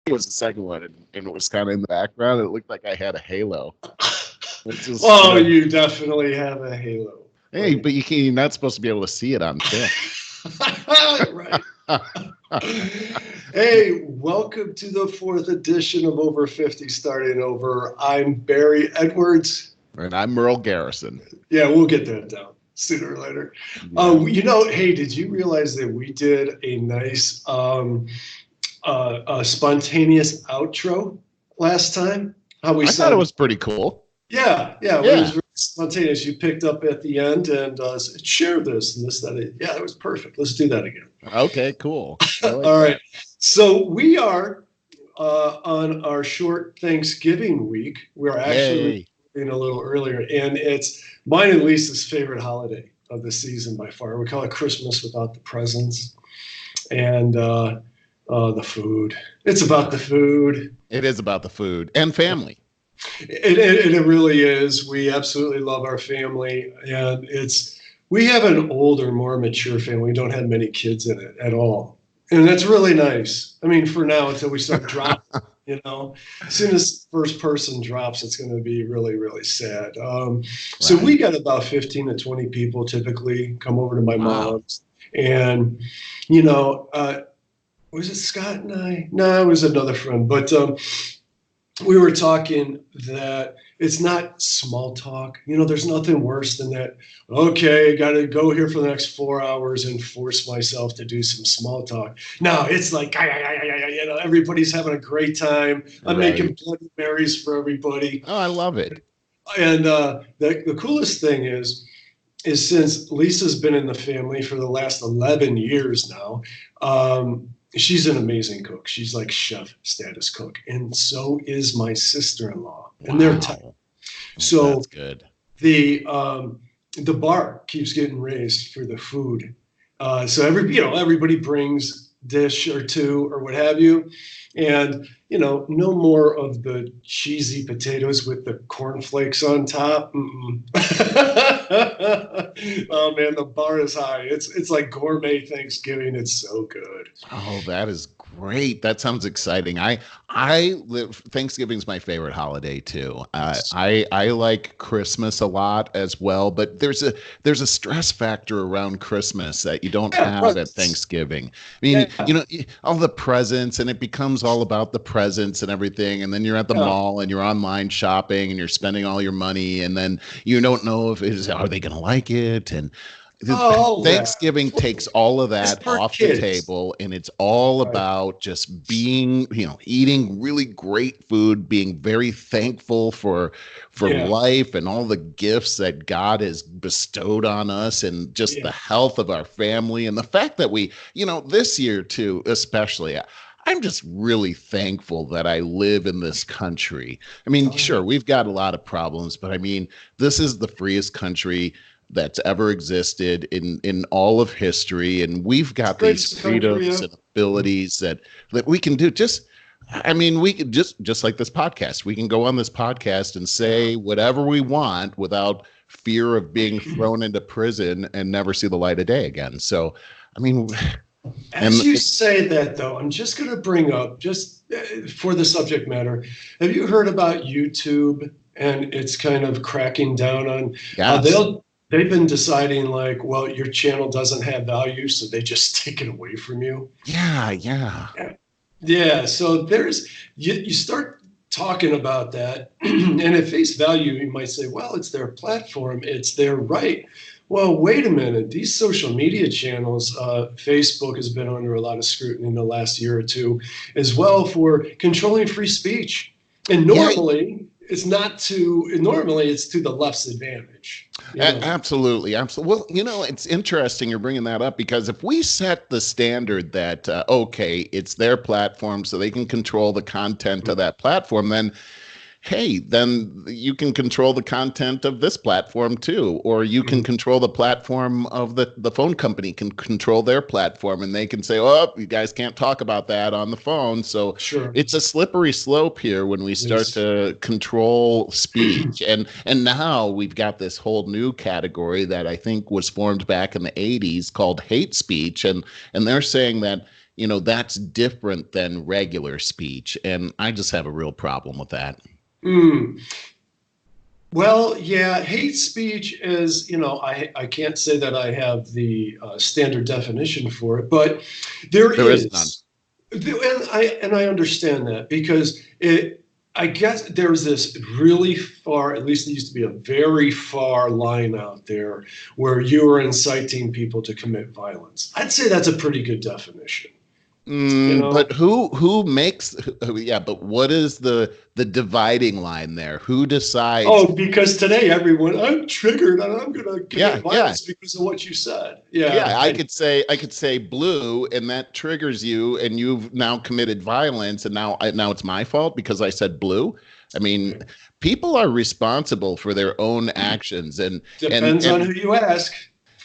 it was the second one, and it was kind of in the background. It looked like I had a halo. It's just, Well, you definitely have a halo. hey, but you're not supposed to be able to see it on film. Right. Hey, welcome to the fourth edition of Over 50 Starting Over. I'm Barry Edwards. And I'm Merle Garrison. Yeah, we'll get that down sooner or later. Hey, did you realize that we did a nice spontaneous outro last time? I thought it was pretty cool. Yeah, it was very spontaneous. You picked up at the end and said, share this and this, that. Yeah, it was perfect. Let's do that again. Okay, cool. All right. So we are on our short Thanksgiving week. We're actually recording a little earlier, and it's mine and Lisa's favorite holiday of the season by far. We call it Christmas without the presents and the food. It's about the food. It is about the food and family. It really is. We absolutely love our family, and we have an older, more mature family. We don't have many kids in it at all, and that's really nice. I mean, for now, until we start dropping, as soon as first person drops, it's going to be really, really sad. So we got about 15 to 20 people typically come over to my mom's, and was it Scott and I? No, it was another friend, but. We were talking that it's not small talk. There's nothing worse than that. Okay, got to go here for the next 4 hours and force myself to do some small talk. No, it's like, everybody's having a great time. I'm making Bloody Marys for everybody. Oh, I love it. And the coolest thing is since Lisa's been in the family for the last 11 years now, she's an amazing cook. She's like chef status cook. And so is my sister-in-law. And they're tight. So that's good. The bar keeps getting raised for the food. So everybody brings dish or two or what have you. And, no more of the cheesy potatoes with the cornflakes on top. Oh man, the bar is high. It's like gourmet Thanksgiving. It's so good. Oh, that is great. That sounds exciting. Thanksgiving's my favorite holiday too. I like Christmas a lot as well, but there's a stress factor around Christmas that you don't have at Thanksgiving. I mean, all the presents, and it becomes all about the presents and everything, and then you're at the mall and you're online shopping and you're spending all your money, and then you don't know are they going to like it, and Thanksgiving takes all of that off the table, and it's all about just being, eating really great food, being very thankful for life and all the gifts that God has bestowed on us, and just the health of our family, and the fact that we, this year too, especially, I'm just really thankful that I live in this country. I mean, sure, we've got a lot of problems, but I mean, this is the freest country that's ever existed in all of history, and we've got these freedoms and abilities that we can do. We could just like this podcast, we can go on this podcast and say whatever we want without fear of being thrown into prison and never see the light of day again. So, I mean, as you say that, though, I'm just going to bring up, just for the subject matter, have you heard about YouTube and it's kind of cracking down on they've been deciding like, well, your channel doesn't have value, so they just take it away from you. Yeah. So you start talking about that, and at face value, you might say, well, it's their platform, it's their right. Well, wait a minute. These social media channels, Facebook has been under a lot of scrutiny in the last year or two as well for controlling free speech. And normally it's to the left's advantage. Absolutely. Well, it's interesting you're bringing that up, because if we set the standard that, it's their platform, so they can control the content of that platform, then you can control the content of this platform too, or you can control the platform of the phone company can control their platform, and they can say, oh, you guys can't talk about that on the phone. So it's a slippery slope here when we start to control speech. And now we've got this whole new category that I think was formed back in the 80s called hate speech. And they're saying that, that's different than regular speech. And I just have a real problem with that. Mm. Well, yeah, hate speech is, I can't say that I have the standard definition for it, but there There is none. is. And I understand that because I guess there's this really far, at least there used to be a very far line out there where you are inciting people to commit violence. I'd say that's a pretty good definition. But who makes yeah, but what is the dividing line there? Who decides? Oh, because today I'm triggered and I'm going to Yeah, commit yeah. violence because of what you said. Yeah, Yeah. I could say blue, and that triggers you, and you've now committed violence, and now it's my fault because I said blue. I mean, people are responsible for their own actions, and and Depends on and who you ask.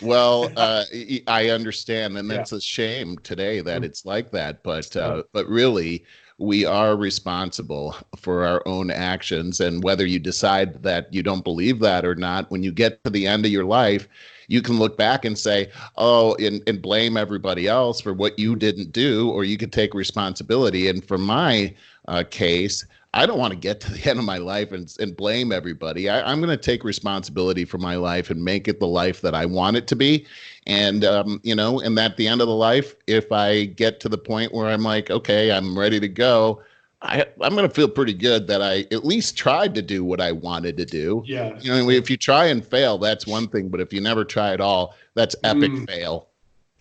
well, I understand, and Yeah. that's a shame today that Mm. it's like that. But Yeah. but really, we are responsible for our own actions, and whether you decide that you don't believe that or not, when you get to the end of your life, you can look back and say, "Oh," and blame everybody else for what you didn't do, or you could take responsibility. And for my case, I don't want to get to the end of my life and blame everybody. I'm going to take responsibility for my life and make it the life that I want it to be. And, and at the end of the life, if I get to the point where I'm like, okay, I'm ready to go, I'm going to feel pretty good that I at least tried to do what I wanted to do. Yeah. If you try and fail, that's one thing. But if you never try at all, that's epic fail.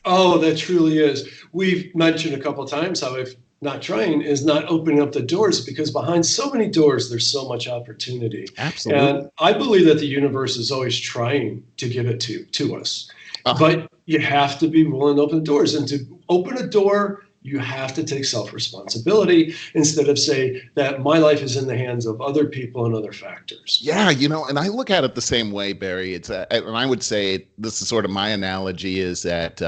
Oh, that truly is. We've mentioned a couple of times how if not trying is not opening up the doors because behind so many doors, there's so much opportunity. Absolutely. And I believe that the universe is always trying to give it to us. But you have to be willing to open doors. And to open a door, you have to take self-responsibility instead of say that my life is in the hands of other people and other factors. Yeah, and I look at it the same way, Barry. And I would say this is sort of my analogy is that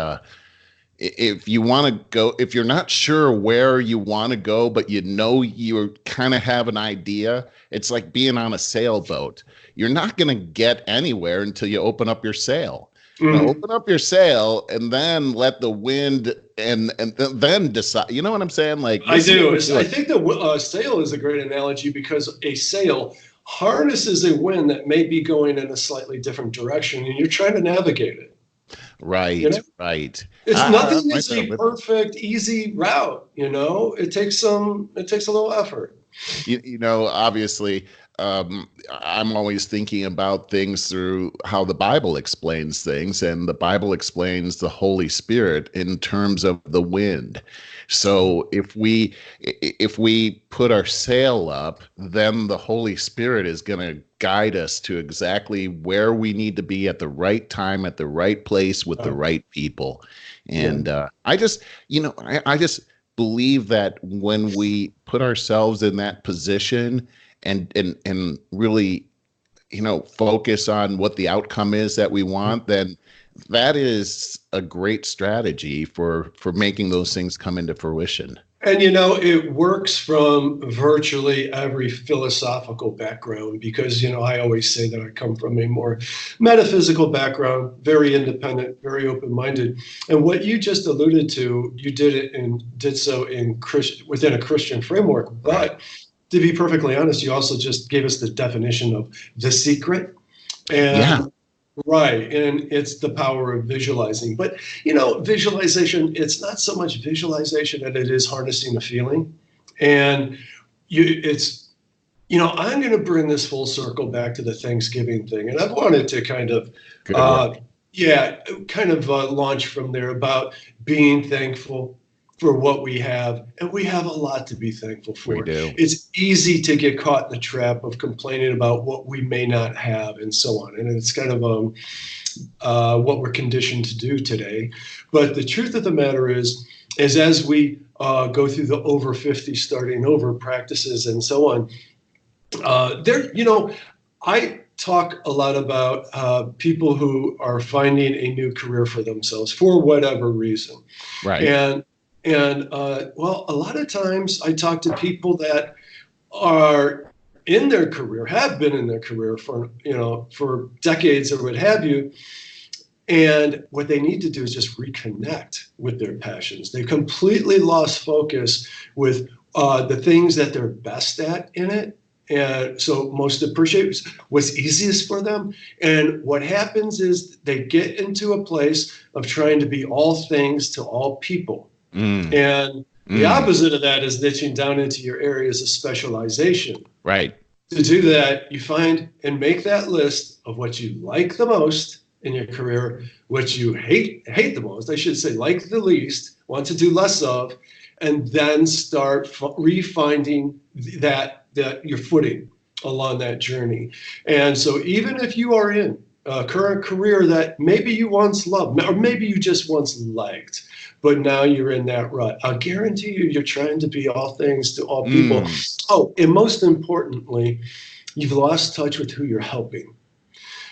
if you want to go, if you're not sure where you want to go, but you kind of have an idea, it's like being on a sailboat. You're not going to get anywhere until you open up your sail. Open up your sail and then let the wind and then decide. You know what I'm saying? Like I do. I think the sail is a great analogy because a sail harnesses a wind that may be going in a slightly different direction, and you're trying to navigate it. Right, right. It's nothing is a perfect, easy route. It takes a little effort. Obviously, I'm always thinking about things through how the Bible explains things, and the Bible explains the Holy Spirit in terms of the wind. So if we put our sail up, then the Holy Spirit is going to guide us to exactly where we need to be at the right time, at the right place with the right people. And I just believe that when we put ourselves in that position and really, focus on what the outcome is that we want, then that is a great strategy for making those things come into fruition. And it works from virtually every philosophical background because I always say that I come from a more metaphysical background, very independent, very open-minded. And what you just alluded to, you did so within a Christian framework. But to be perfectly honest, you also just gave us the definition of the secret. And right. And it's the power of visualizing. But, visualization, it's not so much visualization that it is harnessing the feeling. And I'm going to bring this full circle back to the Thanksgiving thing. And I've wanted to kind of, launch from there about being thankful for what we have. And we have a lot to be thankful for. We do. It's easy to get caught in the trap of complaining about what we may not have and so on. And it's kind of what we're conditioned to do today. But the truth of the matter is as we go through the over 50 starting over practices and so on, I talk a lot about people who are finding a new career for themselves for whatever reason. Right. And a lot of times I talk to people that are in their career, have been in their career for decades or what have you. And what they need to do is just reconnect with their passions. They completely lost focus with the things that they're best at in it. And so most appreciate what's easiest for them. And what happens is they get into a place of trying to be all things to all people. And the opposite of that is niching down into your areas of specialization. Right. To do that, you find and make that list of what you like the most in your career, what you hate the most, I should say, like the least, want to do less of, and then start refinding that your footing along that journey. And so even if you are in a current career that maybe you once loved, or maybe you just once liked, but now you're in that rut, I'll guarantee you're trying to be all things to all people. Oh, and most importantly, you've lost touch with who you're helping.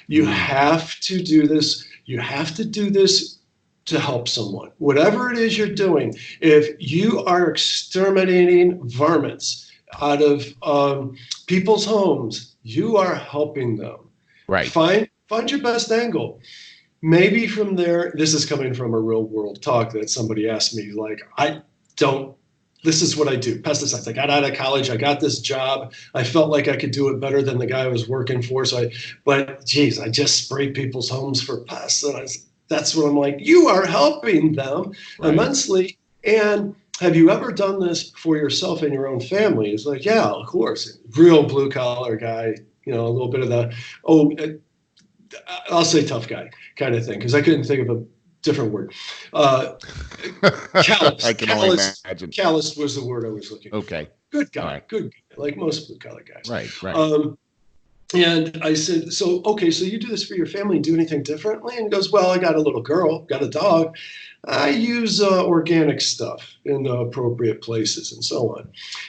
You have to do this. You have to do this to help someone. Whatever it is you're doing, if you are exterminating varmints out of people's homes, you are helping them. Right. Find your best angle. Maybe from there, this is coming from a real world talk that somebody asked me, like, this is what I do, pesticides. I got out of college, I got this job. I felt like I could do it better than the guy I was working for. But geez, I just spray people's homes for pests. And that's what I'm like, you are helping them immensely. And have you ever done this for yourself and your own family? It's like, yeah, of course. Real blue collar guy, a little bit of the, I'll say tough guy kind of thing, because I couldn't think of a different word. Callous. I can only imagine. Callous was the word I was looking for. Okay. Good guy. Good guy, like most blue collar guys. Right. And I said, so you do this for your family, do anything differently? And he goes, well, I got a little girl, got a dog. I use organic stuff in the appropriate places and so on.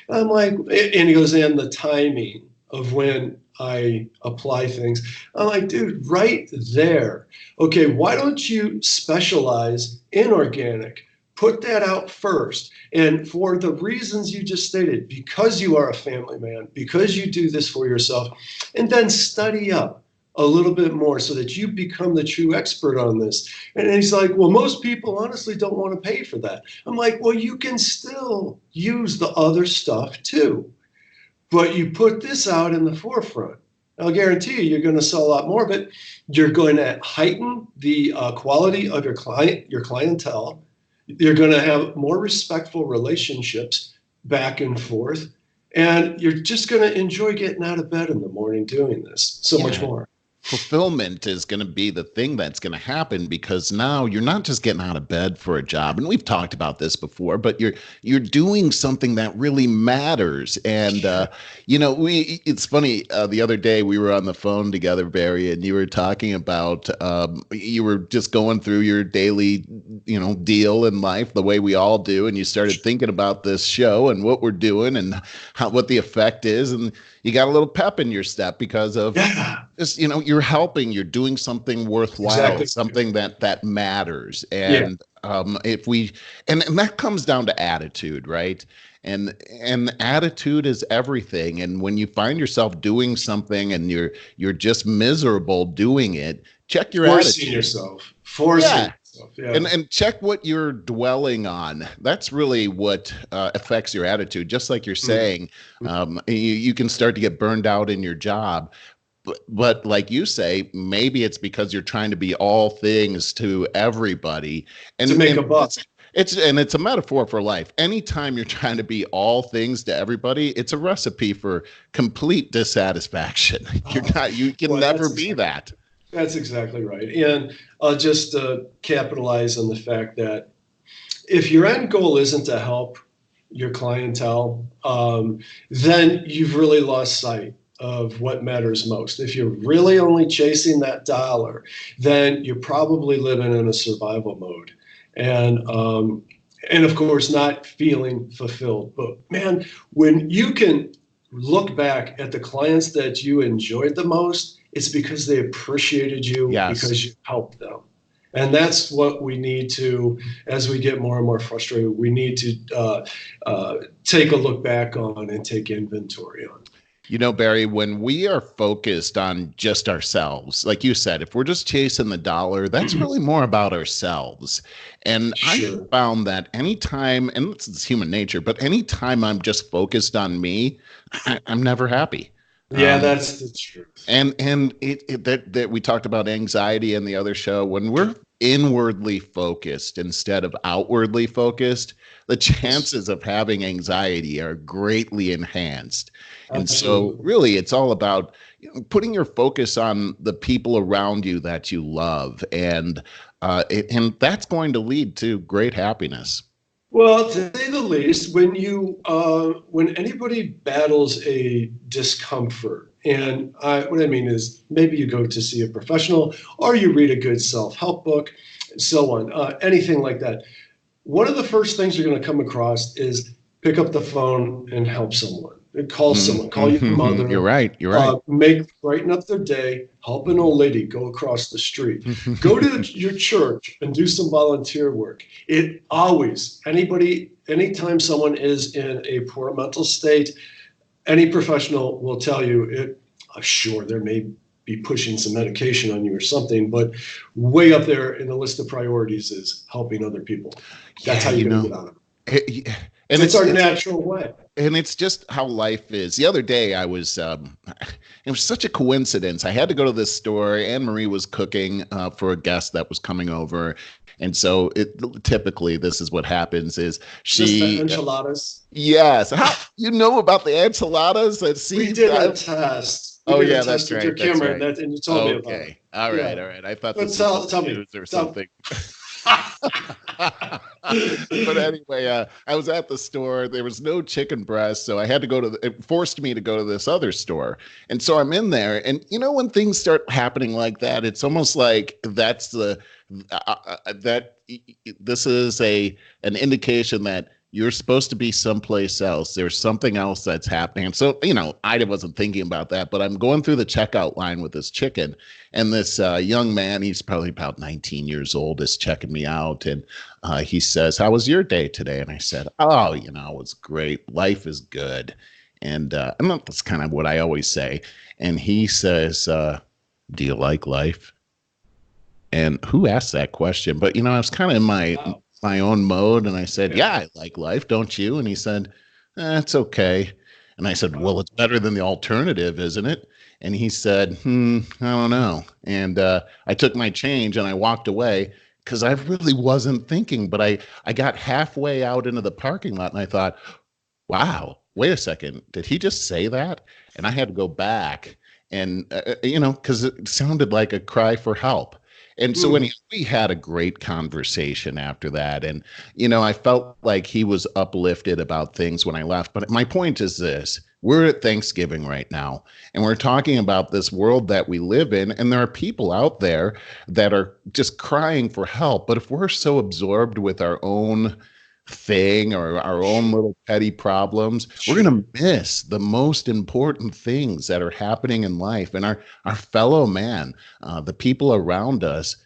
And I'm like, and he goes, and the timing of when I apply things. I'm like, dude, right there. Okay, why don't you specialize in organic? Put that out first. And for the reasons you just stated, because you are a family man, because you do this for yourself, and then study up a little bit more so that you become the true expert on this. And he's like, well, most people honestly don't want to pay for that. I'm like, well, you can still use the other stuff too. But you put this out in the forefront. I'll guarantee you're going to sell a lot more, but you're going to heighten the quality of your clientele. You're going to have more respectful relationships back and forth. And you're just going to enjoy getting out of bed in the morning doing this so much more. Fulfillment is going to be the thing that's going to happen, because now you're not just getting out of bed for a job, and we've talked about this before, but you're doing something that really matters. And it's funny, the other day we were on the phone together, Barry, and you were talking about you were just going through your daily deal in life the way we all do, and you started thinking about this show and what we're doing and what the effect is, and you got a little pep in your step because of this, you're helping, you're doing something worthwhile, something that matters. And if we, and that comes down to attitude, right? And attitude is everything. And when you find yourself doing something and you're just miserable doing it, check your attitude. Forcing yourself. Yeah. And check what you're dwelling on. That's really what affects your attitude. Just like you're saying, you can start to get burned out in your job. But like you say, maybe it's because you're trying to be all things to everybody. And to make a buck. It's a metaphor for life. Anytime you're trying to be all things to everybody, it's a recipe for complete dissatisfaction. You can never be that. That's exactly right. And I'll just capitalize on the fact that if your end goal isn't to help your clientele, then you've really lost sight of what matters most. If you're really only chasing that dollar, then you're probably living in a survival mode. And of course, not feeling fulfilled. But man, when you can look back at the clients that you enjoyed the most, it's because they appreciated you, because you helped them. And that's what we need to, as we get more and more frustrated, we need to take a look back on and take inventory on. You know, Barry, when we are focused on just ourselves, like you said, if we're just chasing the dollar, that's really more about ourselves. And I have Sure. found that anytime, and this is human nature, but anytime I'm just focused on me, I'm never happy. Yeah, Um, that's the truth. and that we talked about anxiety in the other show. When we're inwardly focused instead of outwardly focused, the Yes, chances of having anxiety are greatly enhanced. And so, absolutely. really, it's all about putting your focus on the people around you that you love, and that's going to lead to great happiness. Well, to say the least, when anybody battles a discomfort, and what I mean is maybe you go to see a professional or you read a good self-help book, so on, anything like that. One of the first things you're going to come across is pick up the phone and help someone, call your You're mother, right. You're right. brighten up their day, help an old lady go across the street, go to your church and do some volunteer work. It always, anytime someone is in a poor mental state, any professional will tell you it. Sure, there may be pushing some medication on you or something, but way up there in the list of priorities is helping other people. That's Yeah, how you're going to get out of it. it- and It's it's our it's natural way. and it's just how life is. The other day, it was such a coincidence. I had to go to this store. Anne Marie was cooking for a guest that was coming over, and so typically this is what happens: is Just the she? enchiladas. Yes, how you know about the enchiladas? We did a test. We Oh did a yeah, test that's with your right. That's camera, right. and you told me about it. Okay. All right. Yeah. All right. I thought But this was tell the me. news or Tell. something. But anyway, I was at the store. There was no chicken breast, so I had to go to. It forced me to go to this other store, and so I'm in there. And when things start happening like that, it's almost like that's the that this is an indication that you're supposed to be someplace else. There's something else that's happening. And so, I wasn't thinking about that, but I'm going through the checkout line with this chicken, and this young man, he's probably about 19 years old, is checking me out. And he says, "How was your day today?" And I said, "Oh, it was great. Life is good." And that's kind of what I always say. And he says, "Do you like life?" And who asked that question? But I was kind of in Wow. my own mode, and I said, Yeah. "Yeah, I like life, don't you?" And he said, "It's okay." And I said, "Well, Wow. it's better than the alternative, isn't it?" And he said, I don't know. And I took my change and I walked away because I really wasn't thinking. But I got halfway out into the parking lot and I thought, wow, wait a second, did he just say that? And I had to go back and because it sounded like a cry for help. And so Hmm. we had a great conversation after that. And I felt like he was uplifted about things when I left. But my point is this: we're at Thanksgiving right now, and we're talking about this world that we live in, and there are people out there that are just crying for help. But if we're so absorbed with our own thing or our own Sure. little petty problems, we're Sure. going to miss the most important things that are happening in life. And our fellow man, the people around us,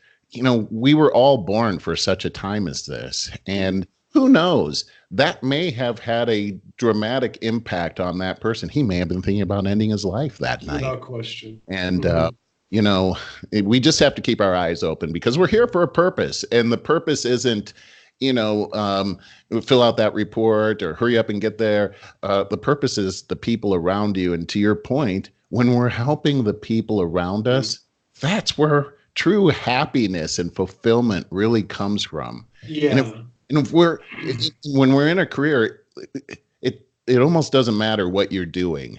we were all born for such a time as this. And who knows, that may have had a dramatic impact on that person. He may have been thinking about ending his life that night. Without question. And Hmm. you know we just have to keep our eyes open because we're here for a purpose, and the purpose isn't you know um, fill out that report or hurry up and get there. The purpose is the people around you, and to your point, when we're helping the people around us, that's where true happiness and fulfillment really comes from. and if Yeah. and if we're when we're in a career, it almost doesn't matter what you're doing.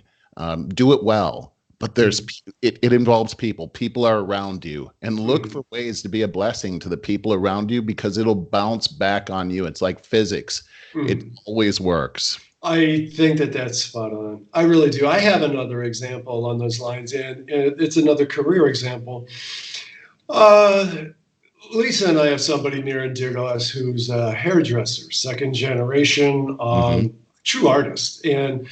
Do it well, but Mhm. it involves people. People are around you, and look Mhm. for ways to be a blessing to the people around you because it'll bounce back on you. It's like physics. It Mhm. always works. I think that that's spot on. I really do. I have another example on those lines, and it's another career example. Uh, Lisa and I have somebody near and dear to us who's a hairdresser, second generation, Hmm. true artist, and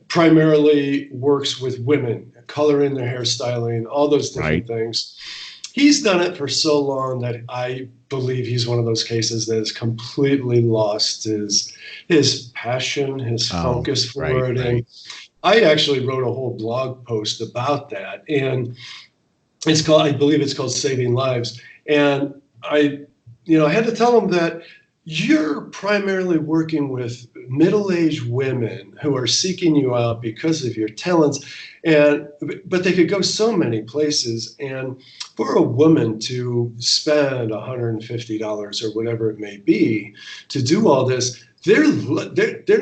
primarily works with women, coloring their hairstyling, all those Right. different things. He's done it for so long that I believe he's one of those cases that has completely lost his passion, his Oh, focus right, for it, right. I actually wrote a whole blog post about that, and it's called, I believe it's called Saving Lives. And I had to tell them that you're primarily working with middle-aged women who are seeking you out because of your talents, and but they could go so many places. And for a woman to spend $150 or whatever it may be to do all this, they're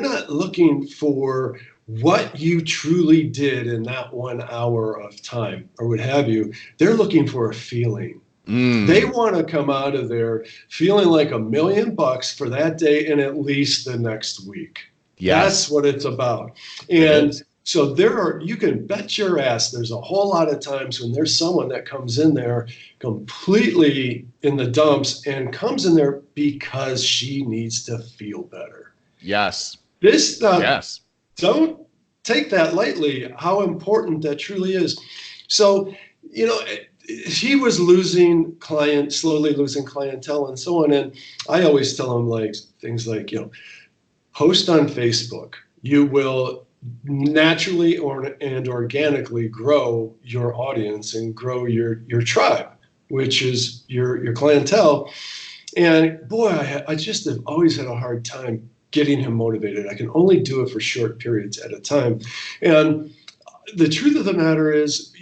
not looking for what you truly did in that 1 hour of time or what have you. They're looking for a feeling. They Mm, want to come out of there feeling like $1 million for that day and at least the next week. That's yes, what it's about. it And is. so you can bet your ass there's a whole lot of times when there's someone that comes in there completely in the dumps and comes in there because she needs to feel better. Yes, This yes. don't take that lightly, how important that truly is. So, you know, he was slowly losing clientele and so on. And I always tell him like things like, post on Facebook. You will naturally and organically grow your audience and grow your tribe, which is your clientele. And boy, I just have always had a hard time getting him motivated. I can only do it for short periods at a time. And the truth of the matter is,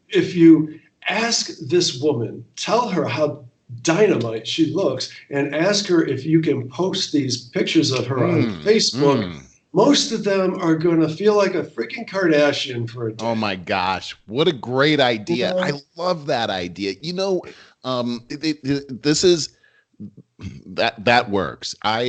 if you ask this woman, tell her how dynamite she looks, and ask her if you can post these pictures of her on Mm, Facebook, mm. most of them are going to feel like a freaking Kardashian for a Oh day. my gosh, what a great You idea. I know? love that idea. This is that works. I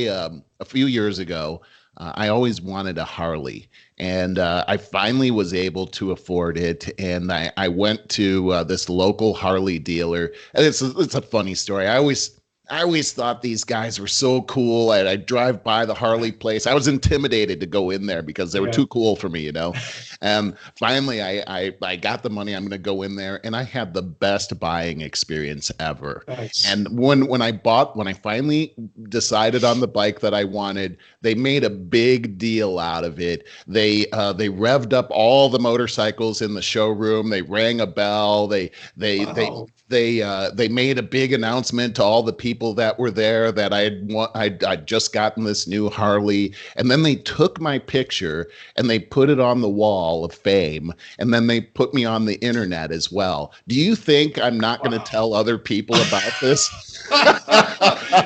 a few years ago, I always wanted a Harley, and I finally was able to afford it. And I went to this local Harley dealer, and it's a funny story. I always thought these guys were so cool. I drive by the Harley place. I was intimidated to go in there because they were Yeah. too cool for me, you know. And finally, I got the money. I'm going to go in there, and I had the best buying experience ever. Nice. And when I finally decided on the bike that I wanted, they made a big deal out of it. They revved up all the motorcycles in the showroom. They rang a bell. Wow. They made a big announcement to all the people that were there that I'd just gotten this new Harley, and then they took my picture and they put it on the wall of fame, and then they put me on the internet as well. Do you think I'm not going to Wow. tell other people about this?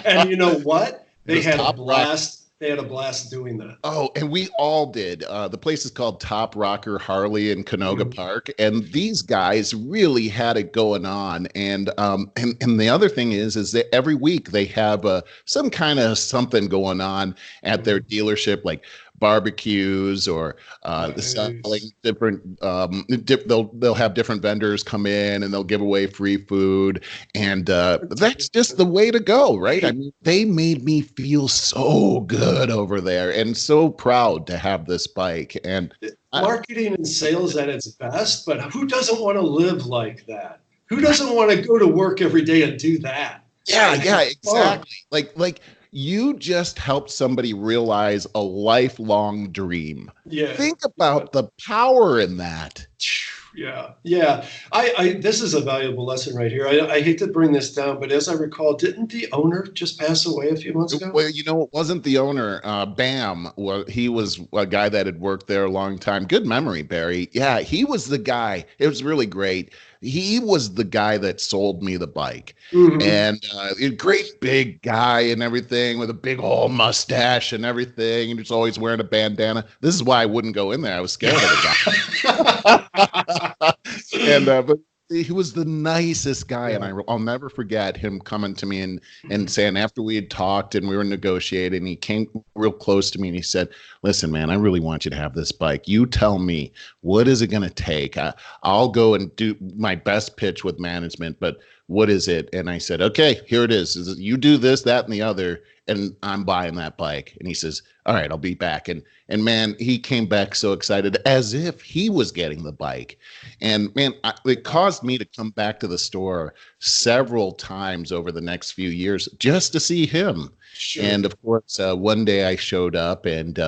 And you know what? They This had a Top Rock. blast. They had a blast doing that. Oh, and we all did. The place is called Top Rocker Harley in Canoga Mhm. Park, and these guys really had it going on. And the other thing is that every week they have some kind of something going on at their Mhm. dealership, like barbecues or the selling Nice. different. They'll have different vendors come in and they'll give away free food, and that's just the way to go, right? I mean, they made me feel so good over there and so proud to have this bike. And I, Marketing and sales at its best, but who doesn't want to live like that? Who doesn't want to go to work every day and do that yeah, and yeah, have fun? exactly. Like you just helped somebody realize a lifelong dream. Yeah. Think Yeah. about the power in that. Yeah, yeah. This is a valuable lesson right here. I hate to bring this down, but as I recall, didn't the owner just pass away a few months ago? Well, it wasn't the owner. Bam. Well, he was a guy that had worked there a long time. Good memory, Barry. Yeah, he was the guy. It was really great. He was the guy that sold me the bike, Hmm. and a great big guy and everything with a big old mustache and everything, and he's always wearing a bandana. This is why I wouldn't go in there. I was scared of the guy. But he was the nicest guy, and Yeah. I'll never forget him coming to me and saying, after we had talked and we were negotiating, he came real close to me and he said, listen, man, I really want you to have this bike. You tell me, what is it going to take? I'll go and do my best pitch with management, but what is it? And I said, okay, here it is. You do this, that, and the other, and I'm buying that bike. And he says, all right, I'll be back. And man, he came back so excited, as if he was getting the bike. And man, it caused me to come back to the store several times over the next few years just to see him. Sure. And of course, one day I showed up and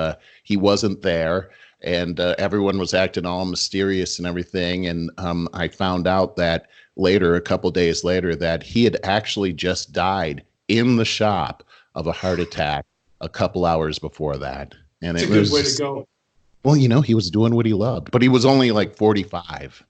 he wasn't there. and everyone was acting all mysterious and everything. And I found out that later, a couple days later, that he had actually just died in the shop of a heart attack a couple hours before that. And It's it a good was way to just, go. well, you know, he was doing what he loved, but he was only like 45.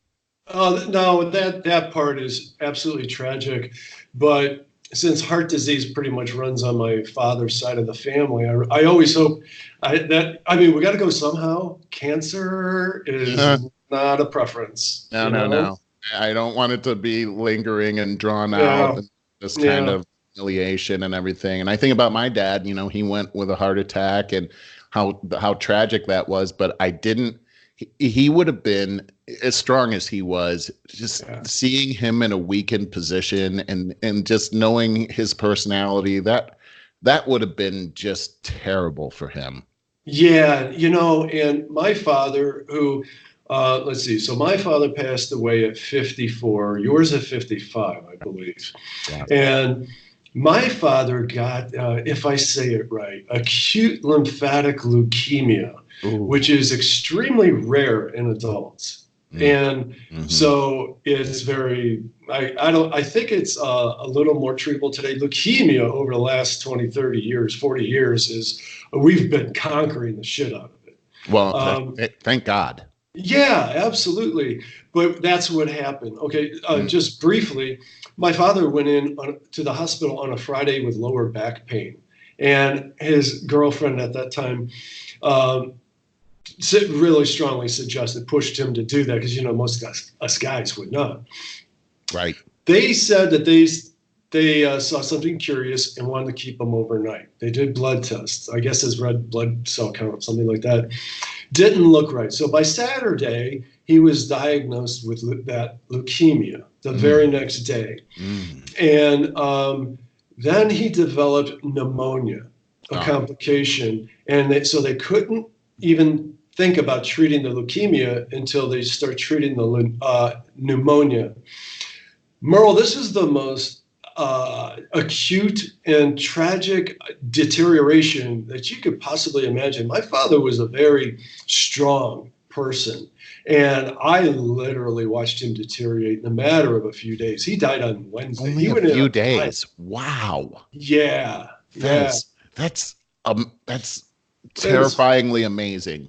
No, that part is absolutely tragic. But since heart disease pretty much runs on my father's side of the family, I always hope I mean, we got to go somehow. Cancer is Uh, not a preference, no, you no, know? no. I don't want it to be lingering and drawn out Yeah, and this kind yeah, of humiliation and everything. And I think about my dad, you know, he went with a heart attack and how tragic that was, but I didn't he would have been as strong as he was, just yeah. seeing him in a weakened position and just knowing his personality, that would have been just terrible for him. Yeah, you know, and my father, who, let's see, so my father passed away at 54, yours at 55, I believe. Yeah. And my father got, if I say it right, acute lymphatic leukemia, Ooh. which is extremely rare in adults. Mm. And Hmm. so it's very, I think it's a little more treatable today. Leukemia over the last 20, 30 years, 40 years is, we've been conquering the shit out of it. Well, Um, thank God. yeah, absolutely. But that's what happened. Okay, Mm. just briefly, my father went to the hospital on a Friday with lower back pain. And his girlfriend at that time um, really strongly suggested, pushed him to do that because, you know, most us guys would not. Right. They said that they saw something curious and wanted to keep him overnight. They did blood tests, I guess his red blood cell count, something like that. Didn't look right. So by Saturday, he was diagnosed with that leukemia the very Mm. next day. Mm. And then he developed pneumonia, a Oh, complication. And so they couldn't even think about treating the leukemia until they start treating the pneumonia. Merle, this is the most acute and tragic deterioration that you could possibly imagine. My father was a very strong person, and I literally watched him deteriorate in a matter of a few days. He died on Wednesday. only He a went in few on Friday. days. Wow. Yeah, yeah. That's It's terrifyingly amazing.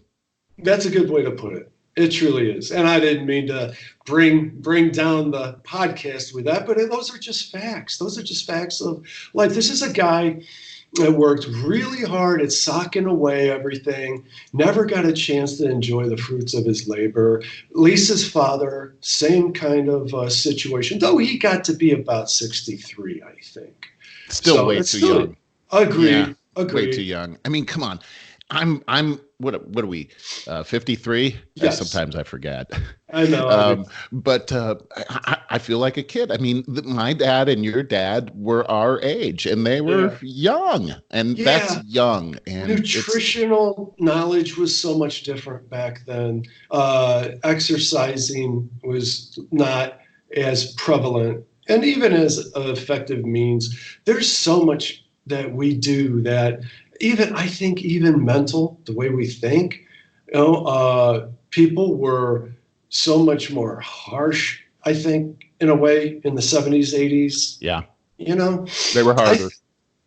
That's a good way to put it. It truly is. And I didn't mean to bring down the podcast with that, but those are just facts. Those are just facts of life. This is a guy that worked really hard at socking away everything, never got a chance to enjoy the fruits of his labor. Lisa's father, same kind of situation, though he got to be about 63, I think. Still So way it's too still young. Yeah, agreed, way too agreed. young. I mean, come on. I'm what are we? 53? Yes, Sometimes I forget. I know. I do. But I feel like a kid. I mean, my dad and your dad were our age and they were Yeah. young, and that's Yeah, young, and it's nutritional knowledge was so much different back then. Exercising was not as prevalent and even as effective means. There's so much that we do that even, I think, even mental, the way we think, people were so much more harsh, I think, in a way, in the 70s, 80s, yeah, you know. they were I harder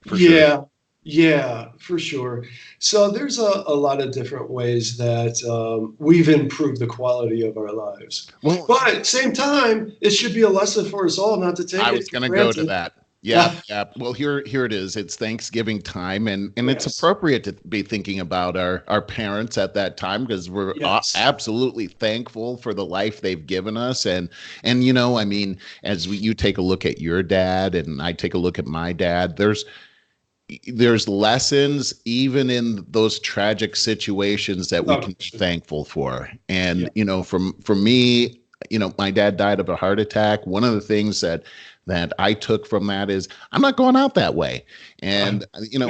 for sure. yeah, yeah, for sure. So there's a lot of different ways that we've improved the quality of our lives. Well, But at the same time, it should be a lesson for us all not to take I it was for going to go to granted. that. Yeah, yeah. Well, here it is. It's Thanksgiving time, and it's Yes, appropriate to be thinking about our parents at that time because we're yes. absolutely thankful for the life they've given us. And you know, I mean, you take a look at your dad, and I take a look at my dad. There's lessons even in those tragic situations that we No can be question. thankful for. Yeah, And you know, for me, my dad died of a heart attack. One of the things that I took from that is I'm not going out that way. And, and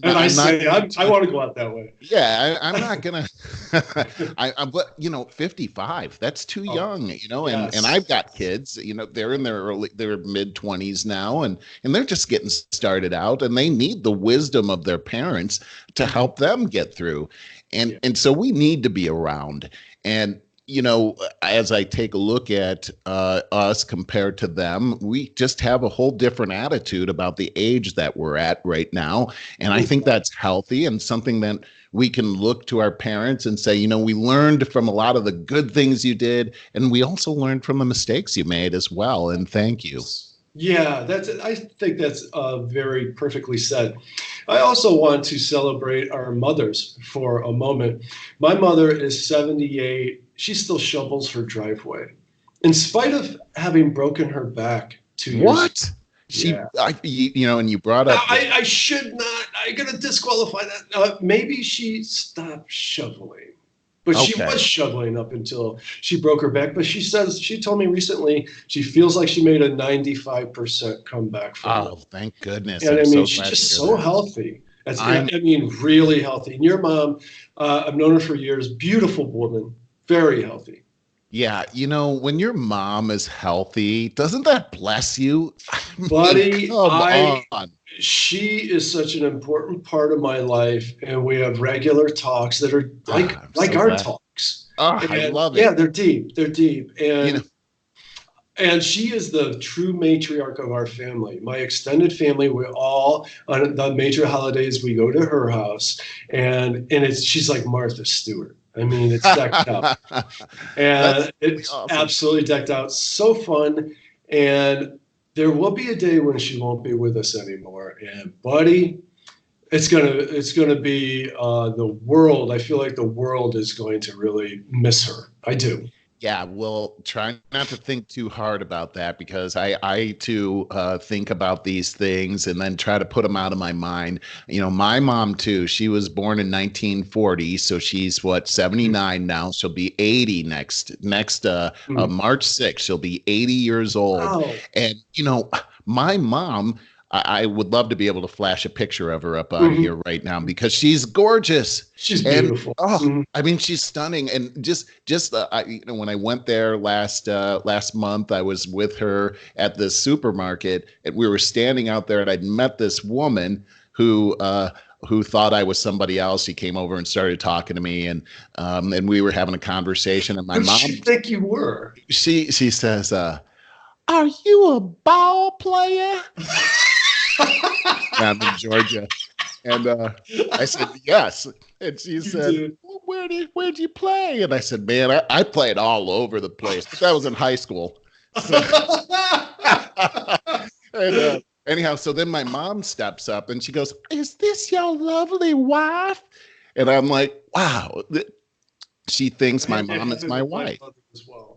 I say, I want to go out that way. Yeah, I'm not gonna. But 55. That's too young, and I've got kids. They're in their mid-20s now, and they're just getting started out, and they need the wisdom of their parents to help them get through, and so we need to be around. And as I take a look at us compared to them, we just have a whole different attitude about the age that we're at right now. And I think that's healthy and something that we can look to our parents and say, we learned from a lot of the good things you did, and we also learned from the mistakes you made as well. And thank you. Yeah, I think that's very perfectly said. I also want to celebrate our mothers for a moment. My mother is 78. She still shovels her driveway, in spite of having broken her back 2 years. What? Yeah. And you brought up. I should not. I'm gonna disqualify that. Maybe she stopped shoveling, but she was shoveling up until she broke her back. But she told me recently she feels like she made a 95% comeback from it. Thank goodness! And she's just so healthy. Really healthy. And your mom, I've known her for years. Beautiful woman, very healthy. Yeah, when your mom is healthy, doesn't that bless you? Buddy, she is such an important part of my life, and we have regular talks that are like our talks. I love it. Yeah, they're deep. They're deep. And she is the true matriarch of our family. My extended family, we all, on the major holidays, we go to her house, and she's like Martha Stewart. It's decked out. And it's awesome. Absolutely decked out. So fun. And there will be a day when she won't be with us anymore. And buddy, it's gonna be the world. I feel like the world is going to really miss her. I do. Yeah, well, try not to think too hard about that, because I too think about these things and then try to put them out of my mind. My mom too, she was born in 1940, so she's 79 now. She'll be 80 next March 6th. She'll be 80 years old. Wow. And my mom, I would love to be able to flash a picture of her up on here right now, because she's gorgeous. She's beautiful. She's stunning. And just when I went there last month, I was with her at the supermarket, and we were standing out there, and I'd met this woman who thought I was somebody else. She came over and started talking to me, and we were having a conversation. And my mom, who did she think you were? She says, "Are you a ball player?" I'm in Georgia, and I said yes, and she said, well, where'd you play? And I said, man, I played all over the place. But that was in high school. So, and anyhow, so then my mom steps up and she goes, "Is this your lovely wife?" And I'm like, wow, she thinks my mom is my wife.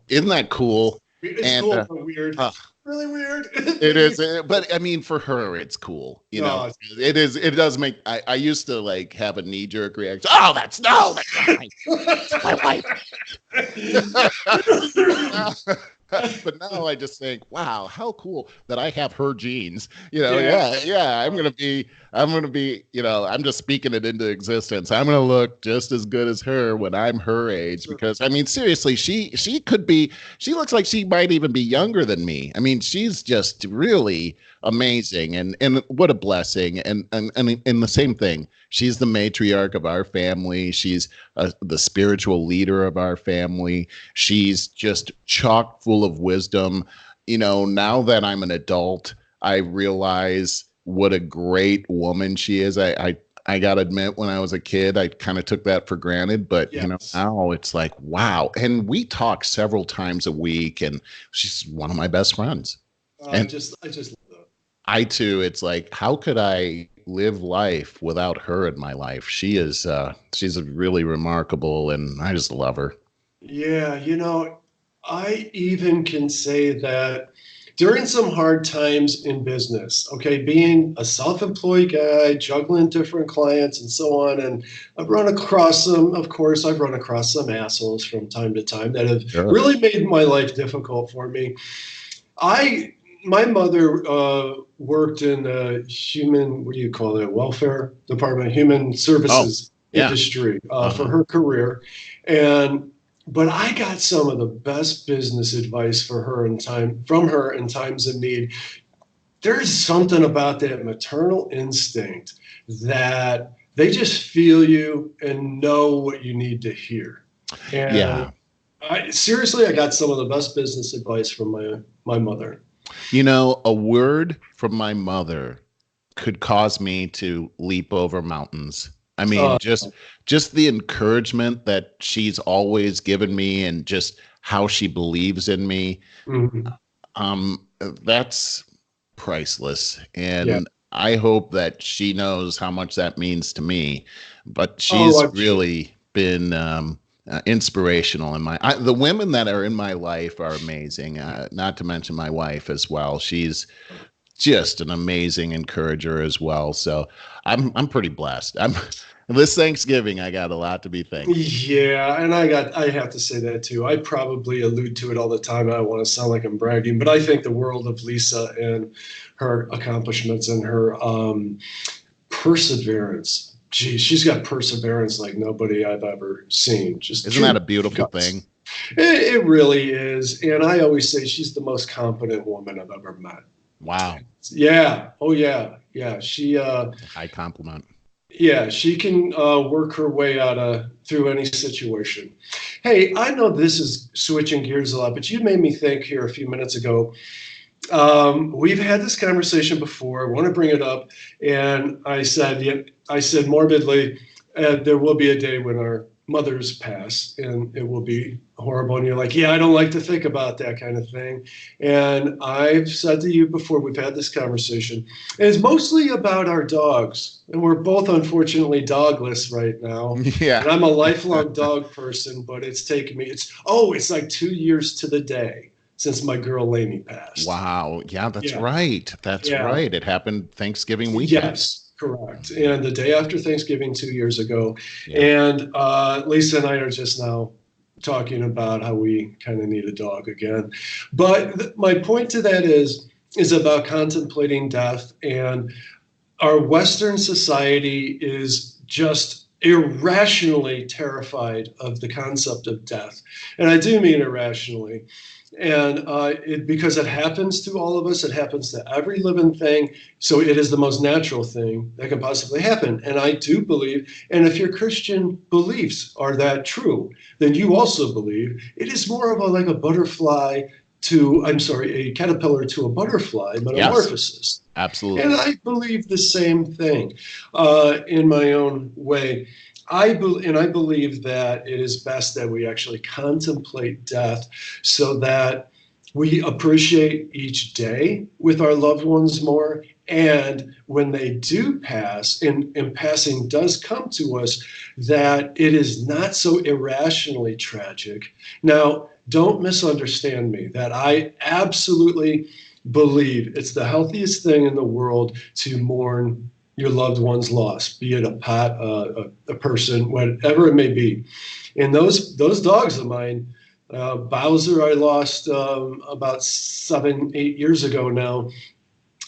Isn't that cool? It's cool, but weird. Really weird. It is, but for her, it's cool. It is. It does make. I used to have a knee-jerk reaction. Oh, that's my wife. But now I just think, wow, how cool that I have her genes. I'm gonna be. I'm just speaking it into existence. I'm gonna look just as good as her when I'm her age, because seriously, she could be. She looks like she might even be younger than me. She's just really amazing, and what a blessing. And the same thing. She's the matriarch of our family. She's the spiritual leader of our family. She's just chock full of wisdom. Now that I'm an adult, I realize what a great woman she is. I gotta admit, when I was a kid, I kind of took that for granted, but now it's like, wow. And we talk several times a week, and she's one of my best friends. I just love that. I too, it's like, how could I live life without her in my life? She's really remarkable, and I just love her. Yeah, I even can say that during some hard times in business, okay, being a self-employed guy, juggling different clients and so on. And I've run across I've run across some assholes from time to time that have Sure. really made my life difficult for me. My mother worked in the human, what do you call it, welfare department, human Oh, services yeah. industry for Uh-huh. her career. But I got some of the best business advice from her in times of need. There's something about that maternal instinct that they just feel you and know what you need to hear. And Yeah. seriously, I got some of the best business advice from my mother. A word from my mother could cause me to leap over mountains. I mean, Uh, just the encouragement that she's always given me and just how she believes in me. mhm. That's priceless. Yeah. And I hope that she knows how much that means to me. But Oh, she's I'm sure. really been inspirational in the women that are in my life are amazing. Not to mention my wife as well. She's just an amazing encourager as well. So I'm pretty blessed. I'm this Thanksgiving I got a lot to be thankful. Yeah, and I have to say that too. I probably allude to it all the time. I don't want to sound like I'm bragging, but I think the world of Lisa and her accomplishments and her perseverance. Gee, she's got perseverance like nobody I've ever seen. Just Isn't that a true beautiful guts. thing? It really is. And I always say she's the most competent woman I've ever met. Wow. Yeah. Oh yeah. Yeah. It's a high compliment. Yeah, she can work her way out of through any situation. Hey, I know this is switching gears a lot, but you made me think here a few minutes ago. We've had this conversation before. I want to bring it up, and I said morbidly, there will be a day when our mothers pass, and it will be horrible. And you're like, yeah, I don't like to think about that kind of thing. And I've said to you before, we've had this conversation. And it's mostly about our dogs, and we're both unfortunately dogless right now. Yeah. And I'm a lifelong dog person, but it's taken me. It's like 2 years to the day since my girl Lainey passed. Wow. Yeah, that's Yeah, right. That's yeah, right. It happened Thanksgiving weekend. yes, correct. And the day after Thanksgiving 2 years ago, Yeah. and Lisa and I are just now talking about how we kind of need a dog again. But my point to that is about contemplating death, and our Western society is just irrationally terrified of the concept of death. And I do mean irrationally. And because it happens to all of us, it happens to every living thing. So it is the most natural thing that can possibly happen. And I do believe, and if your Christian beliefs are that true, then you also believe it is more of like a a caterpillar to a butterfly Yes, metamorphosis. And absolutely. I believe the same thing in my own way. And I believe that it is best that we actually contemplate death so that we appreciate each day with our loved ones more. And when they do pass, and passing does come to us, that it is not so irrationally tragic. Now, don't misunderstand me, that I absolutely believe it's the healthiest thing in the world to mourn your loved one's loss, be it a pet, a person, whatever it may be. And those dogs of mine, Bowser, I lost about 7, 8 years ago now.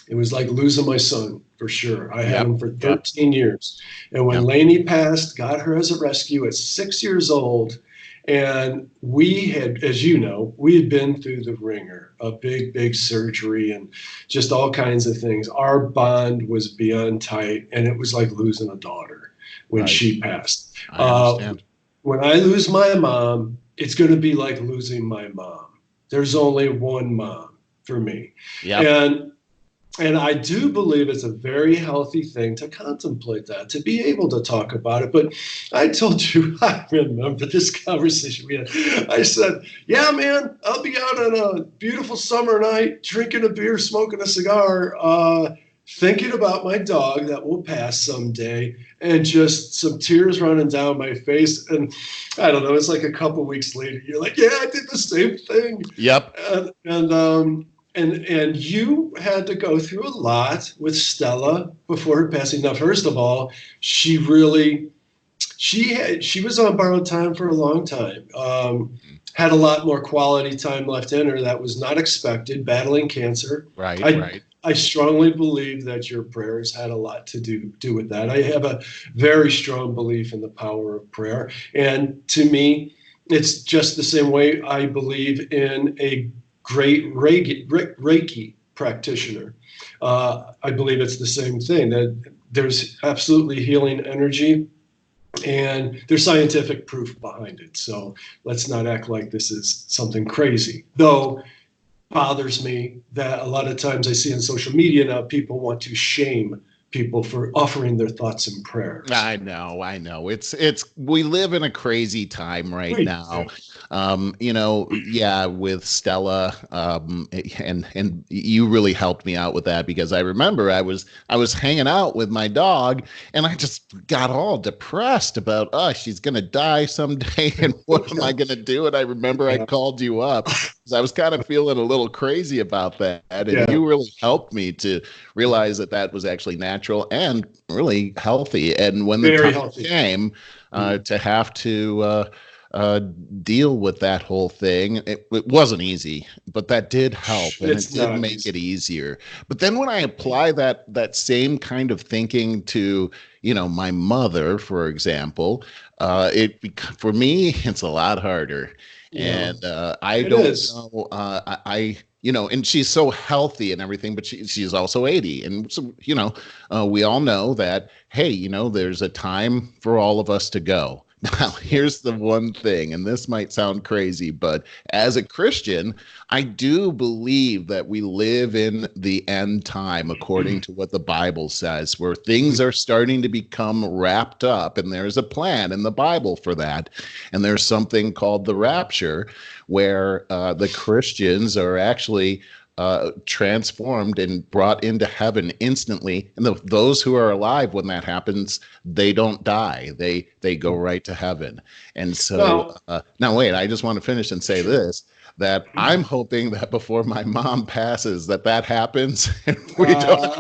It was like losing my son for sure. I had Yep. him for Yep. 13 years. And when Yep. Lainey passed, got her as a rescue at 6 years old. And we had, as you know, we had been through the ringer, a big, big surgery and just all kinds of things. Our bond was beyond tight, and it was like losing a daughter when Right. she passed. I understand. When I lose my mom, it's going to be like losing my mom. There's only one mom for me. Yep. And and I do believe it's a very healthy thing to contemplate that, to be able to talk about it. But I told you, I remember this conversation we had. I said, yeah, man, I'll be out on a beautiful summer night, drinking a beer, smoking a cigar, thinking about my dog that will pass someday, and just some tears running down my face. And I don't know, it's like a couple weeks later, you're like, yeah, I did the same thing. Yep. And and you had to go through a lot with Stella before her passing. Now, first of all, she was on borrowed time for a long time. Had a lot more quality time left in her that was not expected, battling cancer. Right. I strongly believe that your prayers had a lot to do with that. I have a very strong belief in the power of prayer. And to me, it's just the same way I believe in a great Reiki practitioner. I believe it's the same thing, that there's absolutely healing energy and there's scientific proof behind it. So let's not act like this is something crazy. Though bothers me that a lot of times I see on social media now people want to shame people for offering their thoughts and prayers. I know. It's we live in a crazy time right now. Yeah, with Stella, and you really helped me out with that, because I remember I was hanging out with my dog and I just got all depressed about, she's gonna die someday and what am I gonna do? And I remember I called you up because I was kind of feeling a little crazy about that, and you really helped me to realize that was actually natural and really healthy. And when the time came to have to deal with that whole thing, it wasn't easy, but that did help, and it did make it easier. But then when I apply that same kind of thinking to, my mother, for example, for me, it's a lot harder. And I don't know, and she's so healthy and everything, but she's also 80. And so, we all know that, hey, there's a time for all of us to go. Now, here's the one thing, and this might sound crazy, but as a Christian, I do believe that we live in the end time, according to what the Bible says, where things are starting to become wrapped up, and there's a plan in the Bible for that. And there's something called the rapture, where the Christians are actually transformed and brought into heaven instantly, and those who are alive when that happens, they don't die, they go right to heaven. And so now wait, I just want to finish and say this, that I'm hoping that before my mom passes that happens and we don't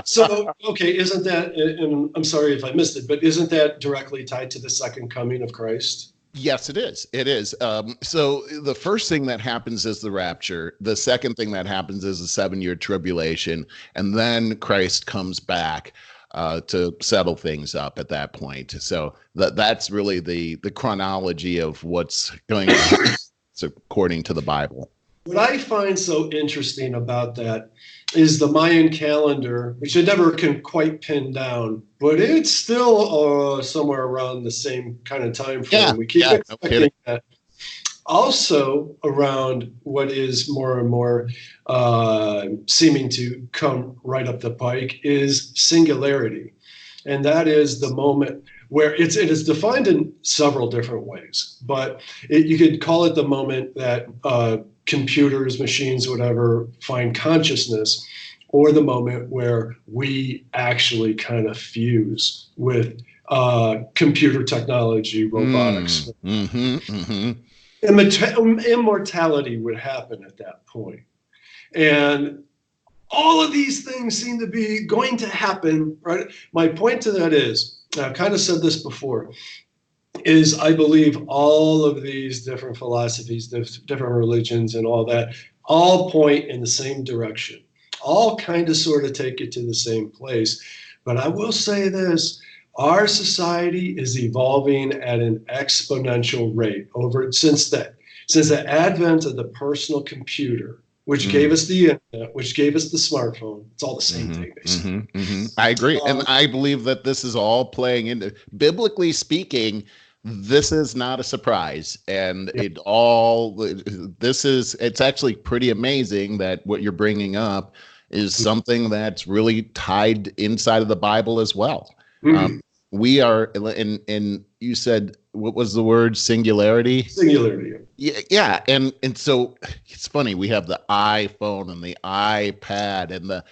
So okay, isn't that, and I'm sorry if I missed it, but isn't that directly tied to the second coming of Christ? Yes, it is. It is. So the first thing that happens is the rapture. The second thing that happens is the 7-year tribulation. And then Christ comes back to settle things up at that point. So that's really the chronology of what's going on according to the Bible. What I find so interesting about that is the Mayan calendar, which I never can quite pin down, but it's still somewhere around the same kind of time frame. Yeah, we keep expecting that. Also around what is more and more seeming to come right up the pike is singularity. And that is the moment where it is defined in several different ways, but you could call it the moment that computers, machines, whatever, find consciousness, or the moment where we actually kind of fuse with computer technology, robotics. Immortality would happen at that point. And all of these things seem to be going to happen, right? My point to that is, I've kind of said this before, is I believe all of these different philosophies, different religions and all that, all point in the same direction. All kind of sort of take you to the same place. But I will say this, our society is evolving at an exponential rate since the advent of the personal computer, which gave us the internet, which gave us the smartphone. It's all the same thing, basically. I agree. And I believe that this is all playing into, biblically speaking, this is not a surprise. And it's actually pretty amazing that what you're bringing up is something that's really tied inside of the Bible as well. We are, and you said, what was the word? Singularity? Singularity. Yeah. And so it's funny, we have the iPhone and the iPad and the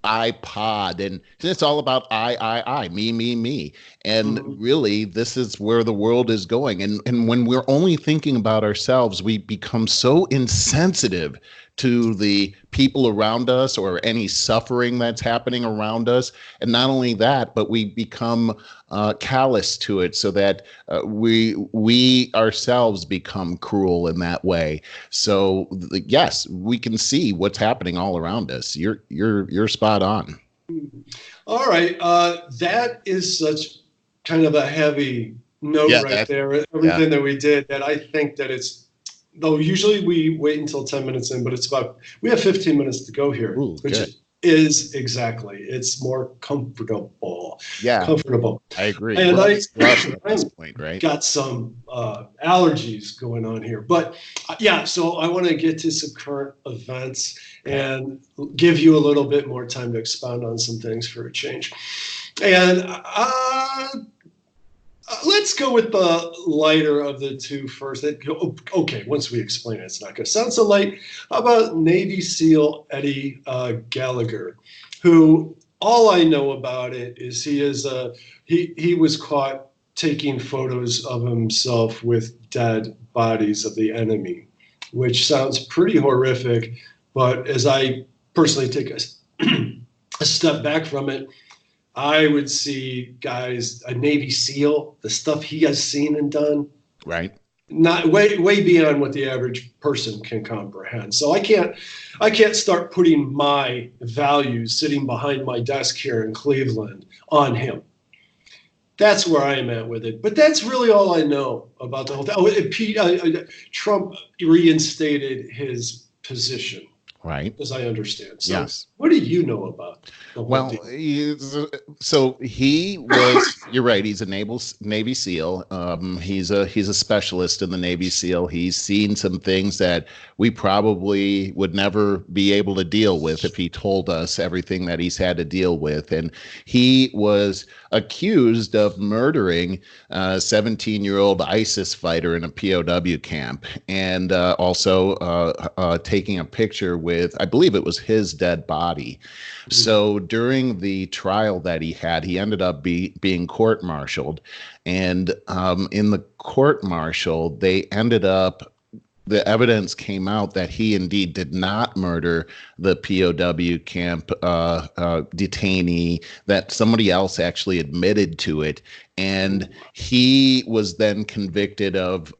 iPod, and it's all about I, me. And really, this is where the world is going. And when we're only thinking about ourselves, we become so insensitive to the people around us or any suffering that's happening around us. And not only that, but we become callous to it, so that we ourselves become cruel in that way. So yes, we can see what's happening all around us. You're spot on. All right, that is such kind of a heavy note right there. Everything that we did, that I think that it's, though usually we wait until 10 minutes in, but we have 15 minutes to go here. Ooh, which good. is exactly, it's more comfortable. Yeah, comfortable. I agree. And We're at this point, right? Got some allergies going on here, but yeah. So I want to get to some current events and give you a little bit more time to expound on some things for a change. And let's go with the lighter of the two first. Okay, once we explain it, it's not going to sound so light. How about Navy SEAL Eddie Gallager, who, all I know about it is he was caught taking photos of himself with dead bodies of the enemy, which sounds pretty horrific. But as I personally take a step back from it, I would see guys, a Navy SEAL, the stuff he has seen and done, right? Not way beyond what the average person can comprehend. So I can't start putting my values sitting behind my desk here in Cleveland on him. That's where I am at with it. But that's really all I know about the whole thing. Trump reinstated his position. Right. As I understand. So yes. What do you know about the whole so he was, you're right, he's a Navy SEAL. He's a specialist in the Navy SEAL. He's seen some things that we probably would never be able to deal with if he told us everything that he's had to deal with. And he was accused of murdering a 17-year-old ISIS fighter in a POW camp, and also taking a picture with, I believe it was his dead body. So during the trial that he had, he ended up being court-martialed. And in the court-martial, the evidence came out that he indeed did not murder the POW camp detainee, that somebody else actually admitted to it. And he was then convicted of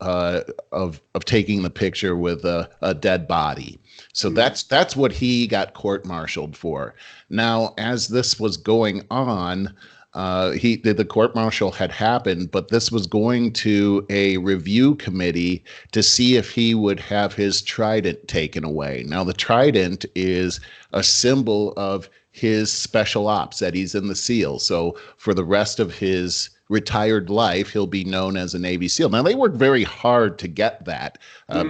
taking the picture with a dead body. So that's what he got court-martialed for. Now, as this was going on, the court-martial had happened, but this was going to a review committee to see if he would have his trident taken away. Now, the trident is a symbol of his special ops, that he's in the SEAL. So for the rest of his retired life, he'll be known as a Navy SEAL. Now, they work very hard to get that.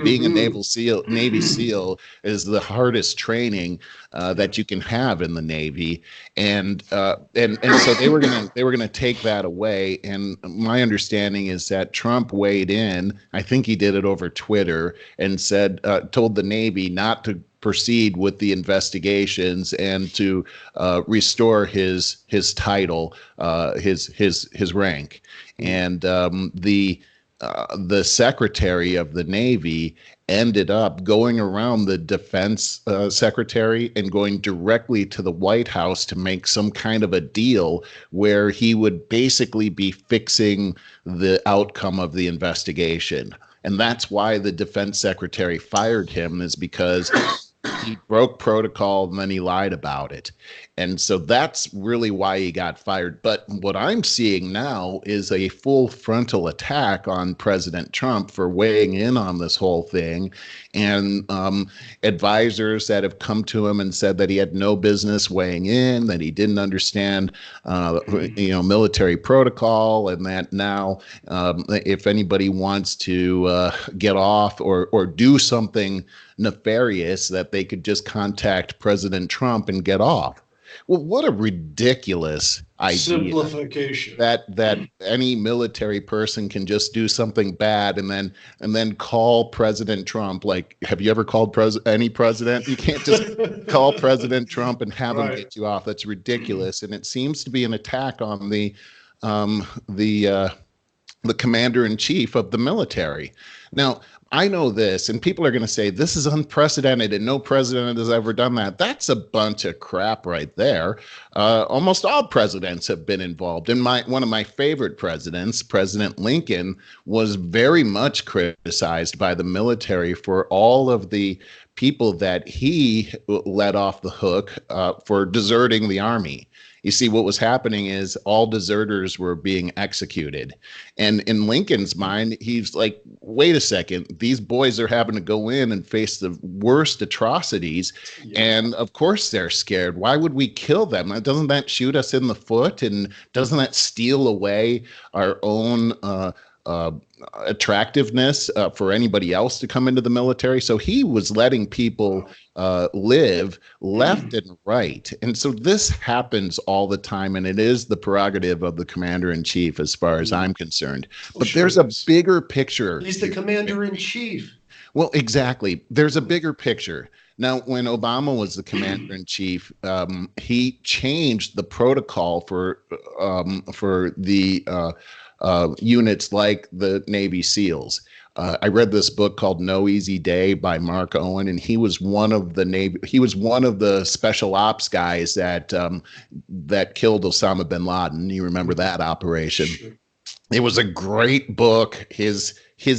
Being a Navy SEAL is the hardest training that you can have in the Navy, and so they were gonna take that away. And my understanding is that Trump weighed in. I think he did it over Twitter and told the Navy not to proceed with the investigations and to restore his title, his rank. And the secretary of the Navy ended up going around the defense secretary and going directly to the White House to make some kind of a deal where he would basically be fixing the outcome of the investigation. And that's why the defense secretary fired him, is because he broke protocol and then he lied about it. And so that's really why he got fired. But what I'm seeing now is a full frontal attack on President Trump for weighing in on this whole thing. And advisors that have come to him and said that he had no business weighing in, that he didn't understand, military protocol, and that now if anybody wants to get off or do something nefarious, that they could just contact President Trump and get off. Well, what a ridiculous idea Simplification. that any military person can just do something bad and then call President Trump. Like, have you ever called any president? You can't just call President Trump and have him Right. get you off. That's ridiculous. And it seems to be an attack on um, the uh, the commander in chief of the military. Now, I know this, and people are going to say this is unprecedented and no president has ever done that. That's a bunch of crap right there. Almost all presidents have been involved. And one of my favorite presidents, President Lincoln, was very much criticized by the military for all of the people that he let off the hook for deserting the army. You see, what was happening is all deserters were being executed. And in Lincoln's mind, he's like, wait a second, these boys are having to go in and face the worst atrocities. Yeah. And of course they're scared. Why would we kill them? Doesn't that shoot us in the foot? And doesn't that steal away our own attractiveness for anybody else to come into the military? So he was letting people live left and right. And so this happens all the time, and it is the prerogative of the commander in chief as far as I'm concerned. But there's a bigger picture. He's the commander in chief. Well, exactly. There's a bigger picture. Now, when Obama was the commander in chief, he changed the protocol for the units like the Navy SEALs. I read this book called No Easy Day by Mark Owen, and he was one of the special ops guys that killed Osama bin Laden. You remember that operation? Sure. It was a great book. His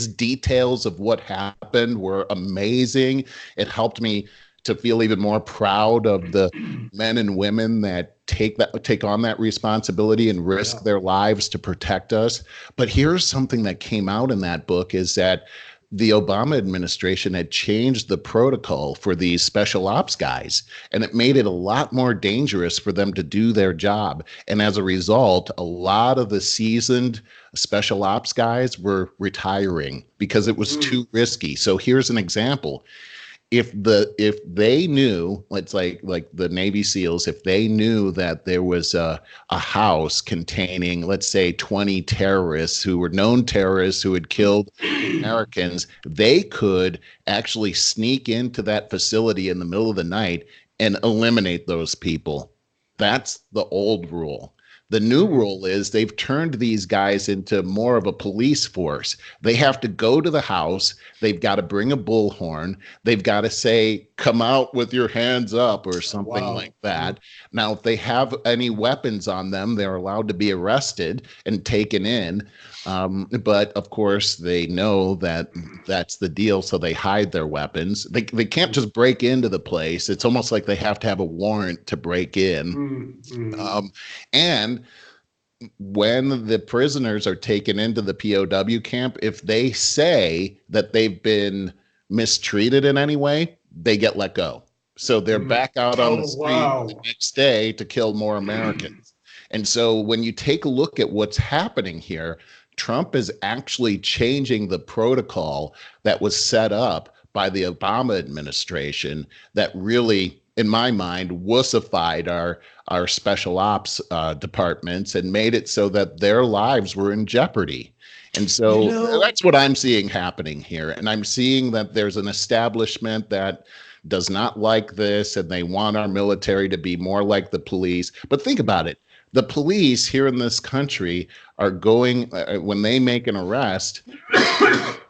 details of what happened were amazing. It helped me to feel even more proud of the men and women that take on that responsibility and risk their lives to protect us. But here's something that came out in that book is that the Obama administration had changed the protocol for these special ops guys, and it made it a lot more dangerous for them to do their job. And as a result, a lot of the seasoned special ops guys were retiring because it was too risky. So here's an example. If they knew, let's like the Navy SEALs, if they knew that there was a house containing, let's say, 20 terrorists who were known terrorists who had killed Americans, they could actually sneak into that facility in the middle of the night and eliminate those people. That's the old rule. The new rule is they've turned these guys into more of a police force. They have to go to the house. They've got to bring a bullhorn. They've got to say, come out with your hands up or something like that. Now, if they have any weapons on them, they're allowed to be arrested and taken in. But of course, they know that that's the deal, so they hide their weapons. They can't just break into the place. It's almost like they have to have a warrant to break in. And when the prisoners are taken into the POW camp, if they say that they've been mistreated in any way, they get let go. So they're back out on the street the next day to kill more Americans. And so when you take a look at what's happening here, Trump is actually changing the protocol that was set up by the Obama administration that really, in my mind, wussified our special ops departments and made it so that their lives were in jeopardy. And so that's what I'm seeing happening here. And I'm seeing that there's an establishment that does not like this, and they want our military to be more like the police. But think about it. The police here in this country are going, when they make an arrest,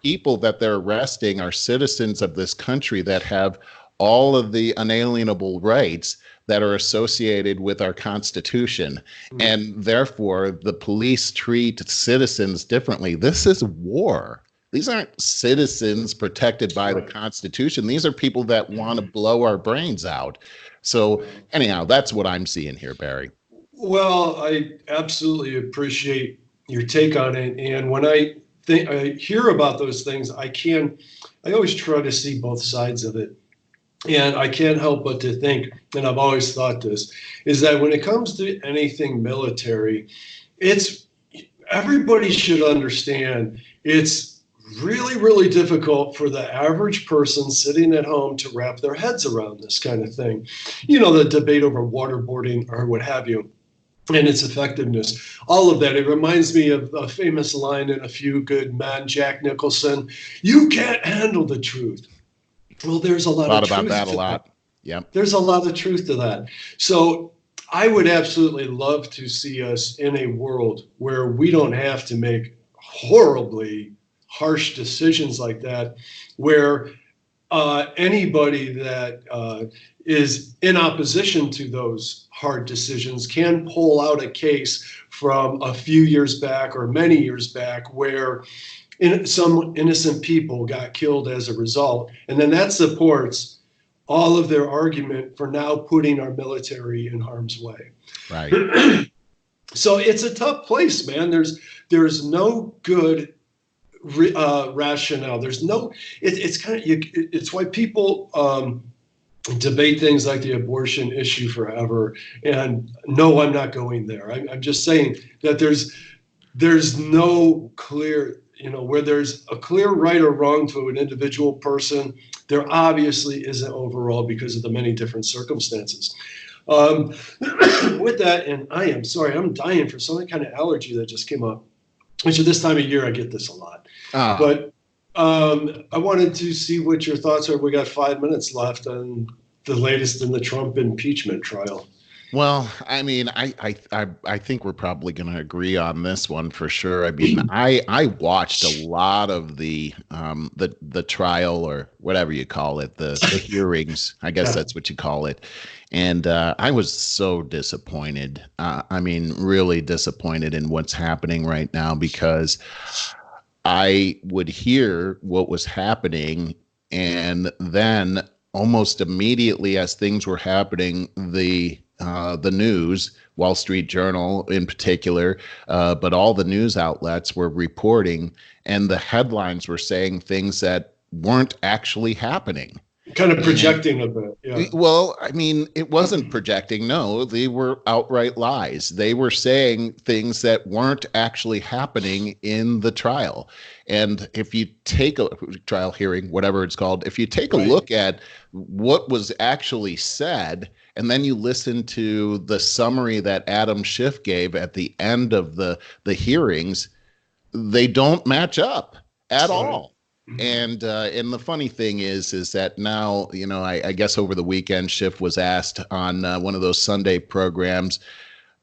people that they're arresting are citizens of this country that have all of the unalienable rights that are associated with our Constitution. And therefore, the police treat citizens differently. This is war. These aren't citizens protected by the Constitution. These are people that want to blow our brains out. So anyhow, that's what I'm seeing here, Barry. Well, I absolutely appreciate your take on it. And when I hear about those things, I always try to see both sides of it. And I can't help but to think, and I've always thought this, is that when it comes to anything military, everybody should understand it's really, really difficult for the average person sitting at home to wrap their heads around this kind of thing. You know, the debate over waterboarding or what have you, and its effectiveness, all of that. It reminds me of a famous line in A Few Good Men, Jack Nicholson, "You can't handle the truth." Well, there's a lot of Thought about truth that a to that. lot. Yep. There's a lot of truth to that. So I would absolutely love to see us in a world where we don't have to make horribly harsh decisions like that, where anybody that is in opposition to those hard decisions can pull out a case from a few years back or many years back where some innocent people got killed as a result. And then that supports all of their argument for now putting our military in harm's way. Right. So it's a tough place, man. There's no good rationale. There's no. It's kind of. It's why people debate things like the abortion issue forever. And no, I'm not going there. I'm just saying that there's no clear. You know, where there's a clear right or wrong to an individual person, there obviously isn't overall because of the many different circumstances. With that, and I am sorry, I'm dying for some kind of allergy that just came up. Which at this time of year, I get this a lot. But I wanted to see what your thoughts are. We got 5 minutes left on the latest in the Trump impeachment trial. Well, I mean, I think we're probably going to agree on this one for sure. I mean, I watched a lot of the trial, or whatever you call it, the hearings. I guess that's what you call it. And I was so disappointed. I mean, really disappointed in what's happening right now, because I would hear what was happening, and then almost immediately as things were happening, the news, Wall Street Journal in particular, but all the news outlets were reporting, and the headlines were saying things that weren't actually happening. Kind of projecting a bit. Yeah. Well, I mean, it wasn't projecting. No, they were outright lies. They were saying things that weren't actually happening in the trial. And if you take a trial hearing, whatever it's called, if you take a look at what was actually said, and then you listen to the summary that Adam Schiff gave at the end of the hearings, they don't match up at all. And the funny thing is that now, you know, I guess over the weekend, Schiff was asked on one of those Sunday programs.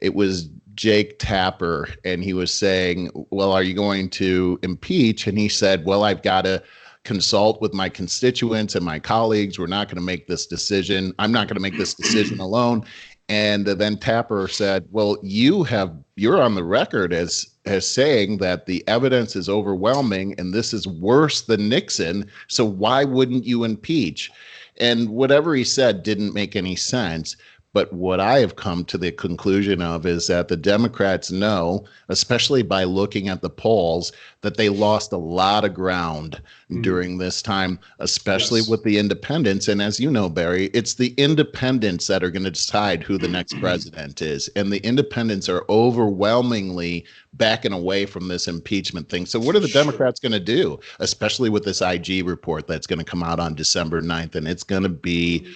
It was Jake Tapper, and he was saying, well, are you going to impeach? And he said, well, I've got to consult with my constituents and my colleagues. We're not going to make this decision. I'm not going to make this decision alone. And then Tapper said, well, you're on the record as saying that the evidence is overwhelming and this is worse than Nixon. So why wouldn't you impeach? And whatever he said didn't make any sense. But what I have come to the conclusion of is that the Democrats know, especially by looking at the polls, that they lost a lot of ground during this time, especially with the independents. And as you know, Barry, it's the independents that are going to decide who the next president is. And the independents are overwhelmingly backing away from this impeachment thing. So what are the Democrats going to do, especially with this IG report that's going to come out on December 9th? And it's going to be,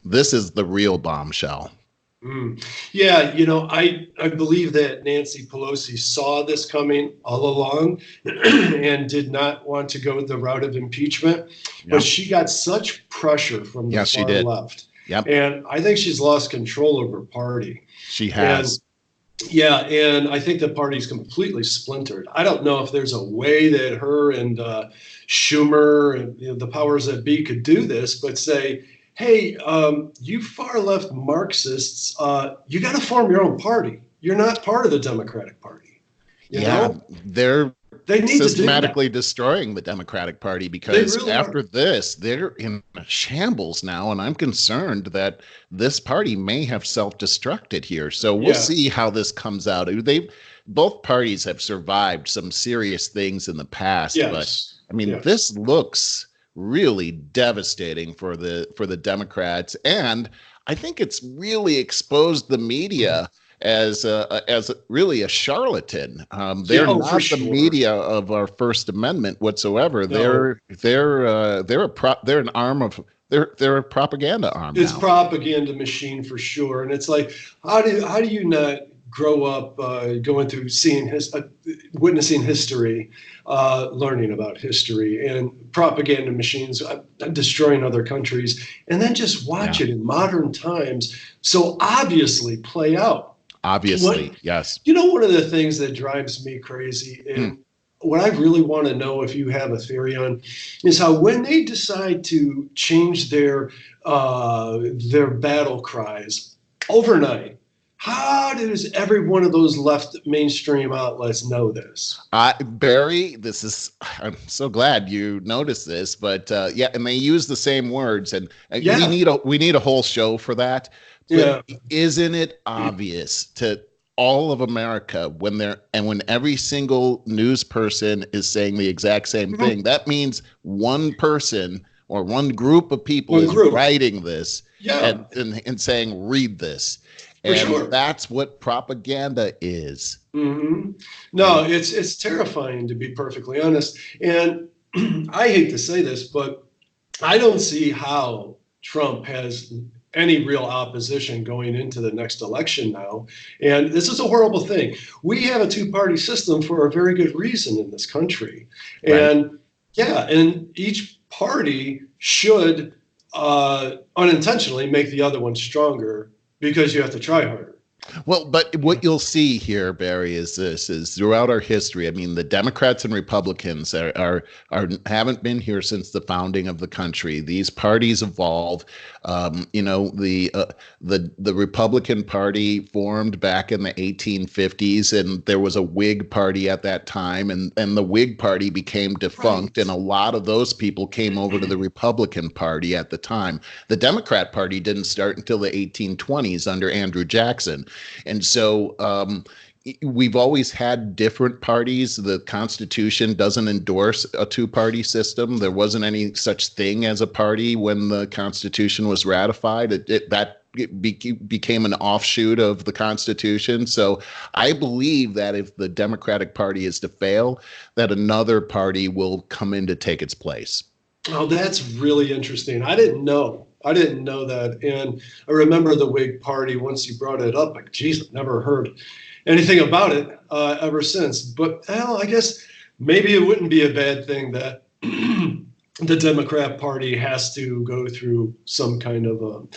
this is the real bombshell. Yeah, you know, I believe that Nancy Pelosi saw this coming all along and did not want to go the route of impeachment, but she got such pressure from the far left. And I think she's lost control over party. She has. And I think the party's completely splintered. I don't know if there's a way that her and Schumer and the powers that be could do this, but say, hey, you far left Marxists, you got to form your own party. You're not part of the Democratic Party. You know? They need systematically destroying the Democratic Party, because really after this, they're in shambles now. And I'm concerned that this party may have self-destructed here. So we'll see how this comes out. Both parties have survived some serious things in the past. But I mean, this looks really devastating for the Democrats, and I think it's really exposed the media as really a charlatan. Yeah, They're oh, for not the sure. media of our First Amendment whatsoever. No, They're an arm of they're a propaganda arm it's now. propaganda machine for sure. And it's like, how do you not grow up going through witnessing history, learning about history and propaganda machines destroying other countries, and then just watch it in modern times so obviously play out. Obviously, yes. One of the things that drives me crazy, and what I really want to know if you have a theory on, is how when they decide to change their battle cries overnight, how does every one of those left mainstream outlets know this? Barry, I'm so glad you noticed this, but yeah, and they use the same words, and Yeah, we need a whole show for that. yeah. But isn't it obvious to all of America when every single news person is saying the exact same thing? That means one person or one group of people One is group. writing this Yeah, and saying, read this. for And sure. that's what propaganda is. Hmm. No, it's terrifying, to be perfectly honest. And I hate to say this, but I don't see how Trump has any real opposition going into the next election now. And this is a horrible thing. We have a two-party system for a very good reason in this country. Right. And yeah, and each party should unintentionally make the other one stronger because you have to try harder. Well, but what you'll see here, Barry, is throughout our history. I mean, the Democrats and Republicans haven't been here since the founding of the country. These parties evolve. The Republican Party formed back in the 1850s, and there was a Whig Party at that time, and the Whig Party became defunct, and a lot of those people came over to the Republican Party at the time. The Democrat Party didn't start until the 1820s under Andrew Jackson. And so we've always had different parties. The Constitution doesn't endorse a two-party system. There wasn't any such thing as a party when the Constitution was ratified. It became an offshoot of the Constitution. So I believe that if the Democratic Party is to fail, that another party will come in to take its place. Oh, that's really interesting. I didn't know that. And I remember the Whig Party, once you brought it up, like, geez, I've never heard anything about it ever since. But I guess maybe it wouldn't be a bad thing that the Democrat Party has to go through some kind of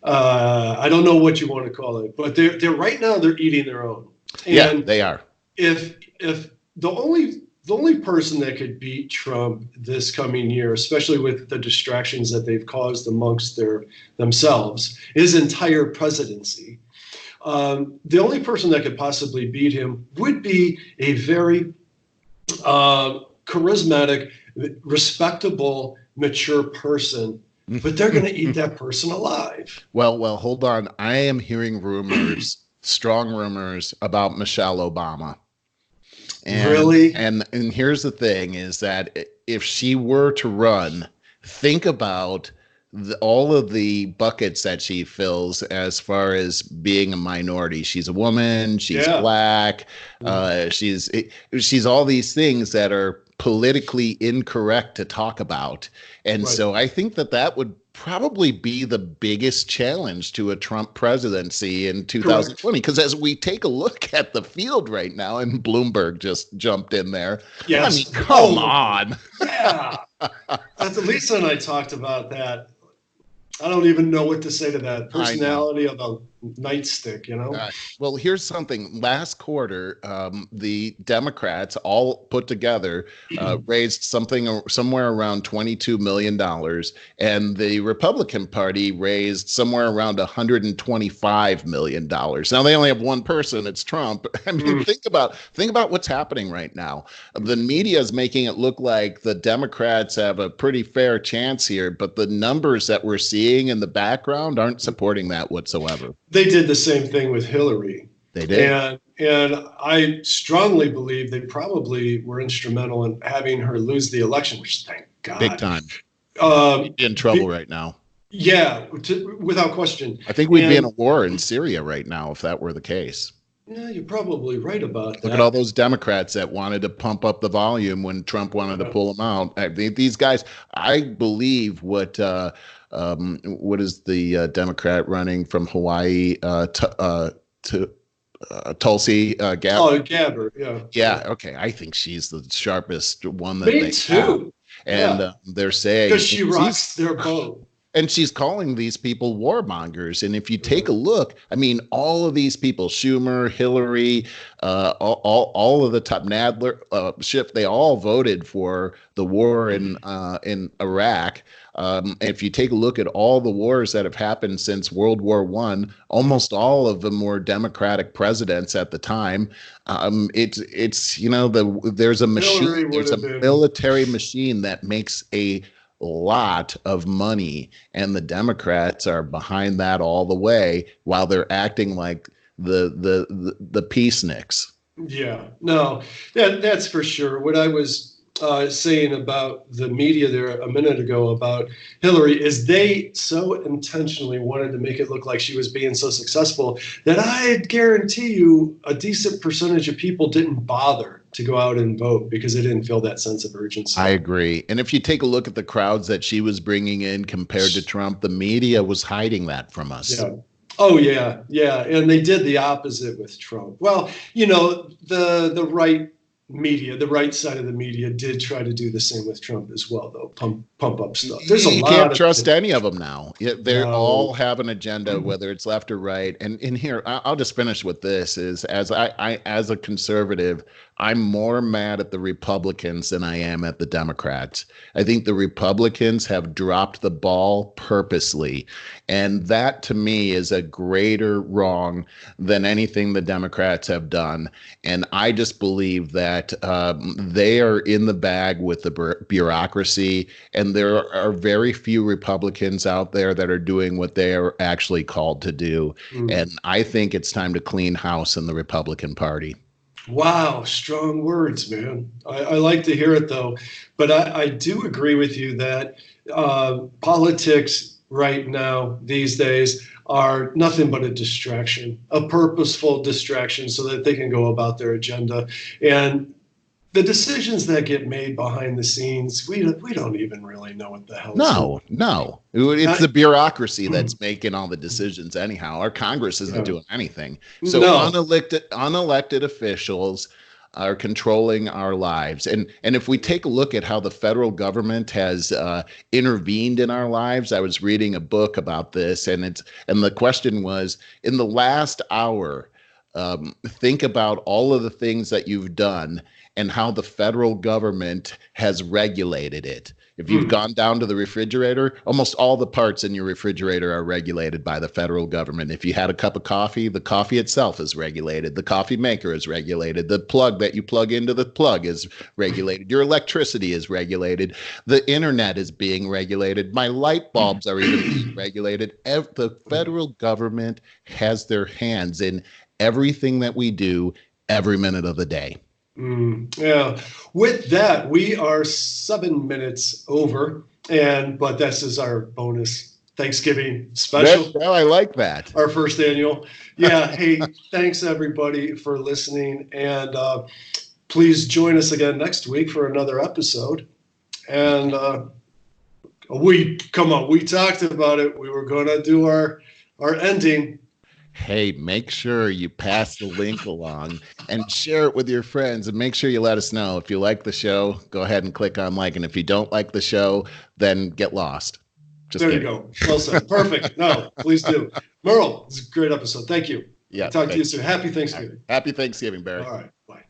I don't know what you want to call it, but they're right now they're eating their own. And yeah, they are. If the only person that could beat Trump this coming year, especially with the distractions that they've caused amongst themselves, his entire presidency, the only person that could possibly beat him would be a very charismatic, respectable, mature person. But they're going to eat that person alive. Well, hold on. I am hearing rumors, strong rumors about Michelle Obama. And, really? And here's the thing is that if she were to run, think about all of the buckets that she fills as far as being a minority. She's a woman, she's black, she's all these things that are politically incorrect to talk about. And so I think that would probably be the biggest challenge to a Trump presidency in 2020. Because as we take a look at the field right now, and Bloomberg just jumped in there. Yes. I mean, come on. Yeah. Lisa and I talked about that. I don't even know what to say to that. Personality of a nightstick, Well, here's something. Last quarter, the Democrats all put together raised somewhere around $22 million, and the Republican Party raised somewhere around $125 million. Now they only have one person. It's Trump. I mean, think about what's happening right now. The media is making it look like the Democrats have a pretty fair chance here, but the numbers that we're seeing in the background aren't supporting that whatsoever. They did the same thing with Hillary. They did. And I strongly believe they probably were instrumental in having her lose the election, which thank God. Big time. In trouble right now. Yeah, without question. I think we'd be in And a war in Syria right now if that were the case. yeah, you're probably right about Look at all that. those Democrats that wanted to pump up the volume when Trump wanted to Yeah. pull them out. These guys, I believe what is the Democrat running from Hawaii to Tulsi Gabbard? Oh, Gabbard. Yeah, Yeah, yeah. okay. I think she's the sharpest one that Me they have, too. and Yeah, they're because saying she she's rocks their boat. and she's calling these people warmongers. And if you take a look, I mean, all of these people, Schumer, Hillary, all of the top, Nadler, Schiff, they all voted for the war in Iraq. If you take a look at all the wars that have happened since World War One, almost all of them were Democratic presidents at the time. It's there's a machine, Hillary would there's a have been. military machine that makes a lot of money, and the Democrats are behind that all the way while they're acting like the peaceniks. Yeah, no, that's for sure. What I was saying about the media there a minute ago about Hillary is they so intentionally wanted to make it look like she was being so successful that I guarantee you a decent percentage of people didn't bother to go out and vote because they didn't feel that sense of urgency. I agree. And if you take a look at the crowds that she was bringing in compared to Trump, the media was hiding that from us. Yeah. Oh yeah, yeah, and they did the opposite with Trump. Well, the right media, the right side of the media, did try to do the same with Trump as well, though. Pump up stuff. There's a You can't lot of trust any of them now. They no. all have an agenda, whether it's left or right. And in here, I'll just finish with this: is as a conservative, I'm more mad at the Republicans than I am at the Democrats. I think the Republicans have dropped the ball purposely, and that to me is a greater wrong than anything the Democrats have done. And I just believe that they are in the bag with the bureaucracy, and there are very few Republicans out there that are doing what they are actually called to do. Mm. And I think it's time to clean house in the Republican Party. Wow, strong words, man. I like to hear it though, but I do agree with you that politics right now these days are nothing but a distraction, a purposeful distraction, so that they can go about their agenda. And the decisions that get made behind the scenes, we don't even really know what the hell is going No. It's on. the bureaucracy that's making all the decisions anyhow. Our Congress isn't Yeah. doing anything. So No. unelected officials are controlling our lives. And if we take a look at how the federal government has intervened in our lives, I was reading a book about this, and the question was, in the last hour, think about all of the things that you've done and how the federal government has regulated it. If you've gone down to the refrigerator, almost all the parts in your refrigerator are regulated by the federal government. If you had a cup of coffee, the coffee itself is regulated. The coffee maker is regulated. The plug that you plug into the plug is regulated. Your electricity is regulated. The internet is being regulated. My light bulbs are even being regulated. The federal government has their hands in everything that we do every minute of the day. Yeah. With that, we are 7 minutes over, but this is our bonus Thanksgiving special. Well, I like that. Our first annual. Yeah. Hey, thanks everybody for listening, and please join us again next week for another episode. And we talked about it. We were going to do our ending. Hey, make sure you pass the link along and share it with your friends, and make sure you let us know. If you like the show, go ahead and click on like. And if you don't like the show, then get lost. There you go. Well said. Perfect. No, please do. Merle, it's a great episode. Thank you. Yeah. Talk to you soon. Happy Thanksgiving. Happy Thanksgiving, Barry. All right. Bye.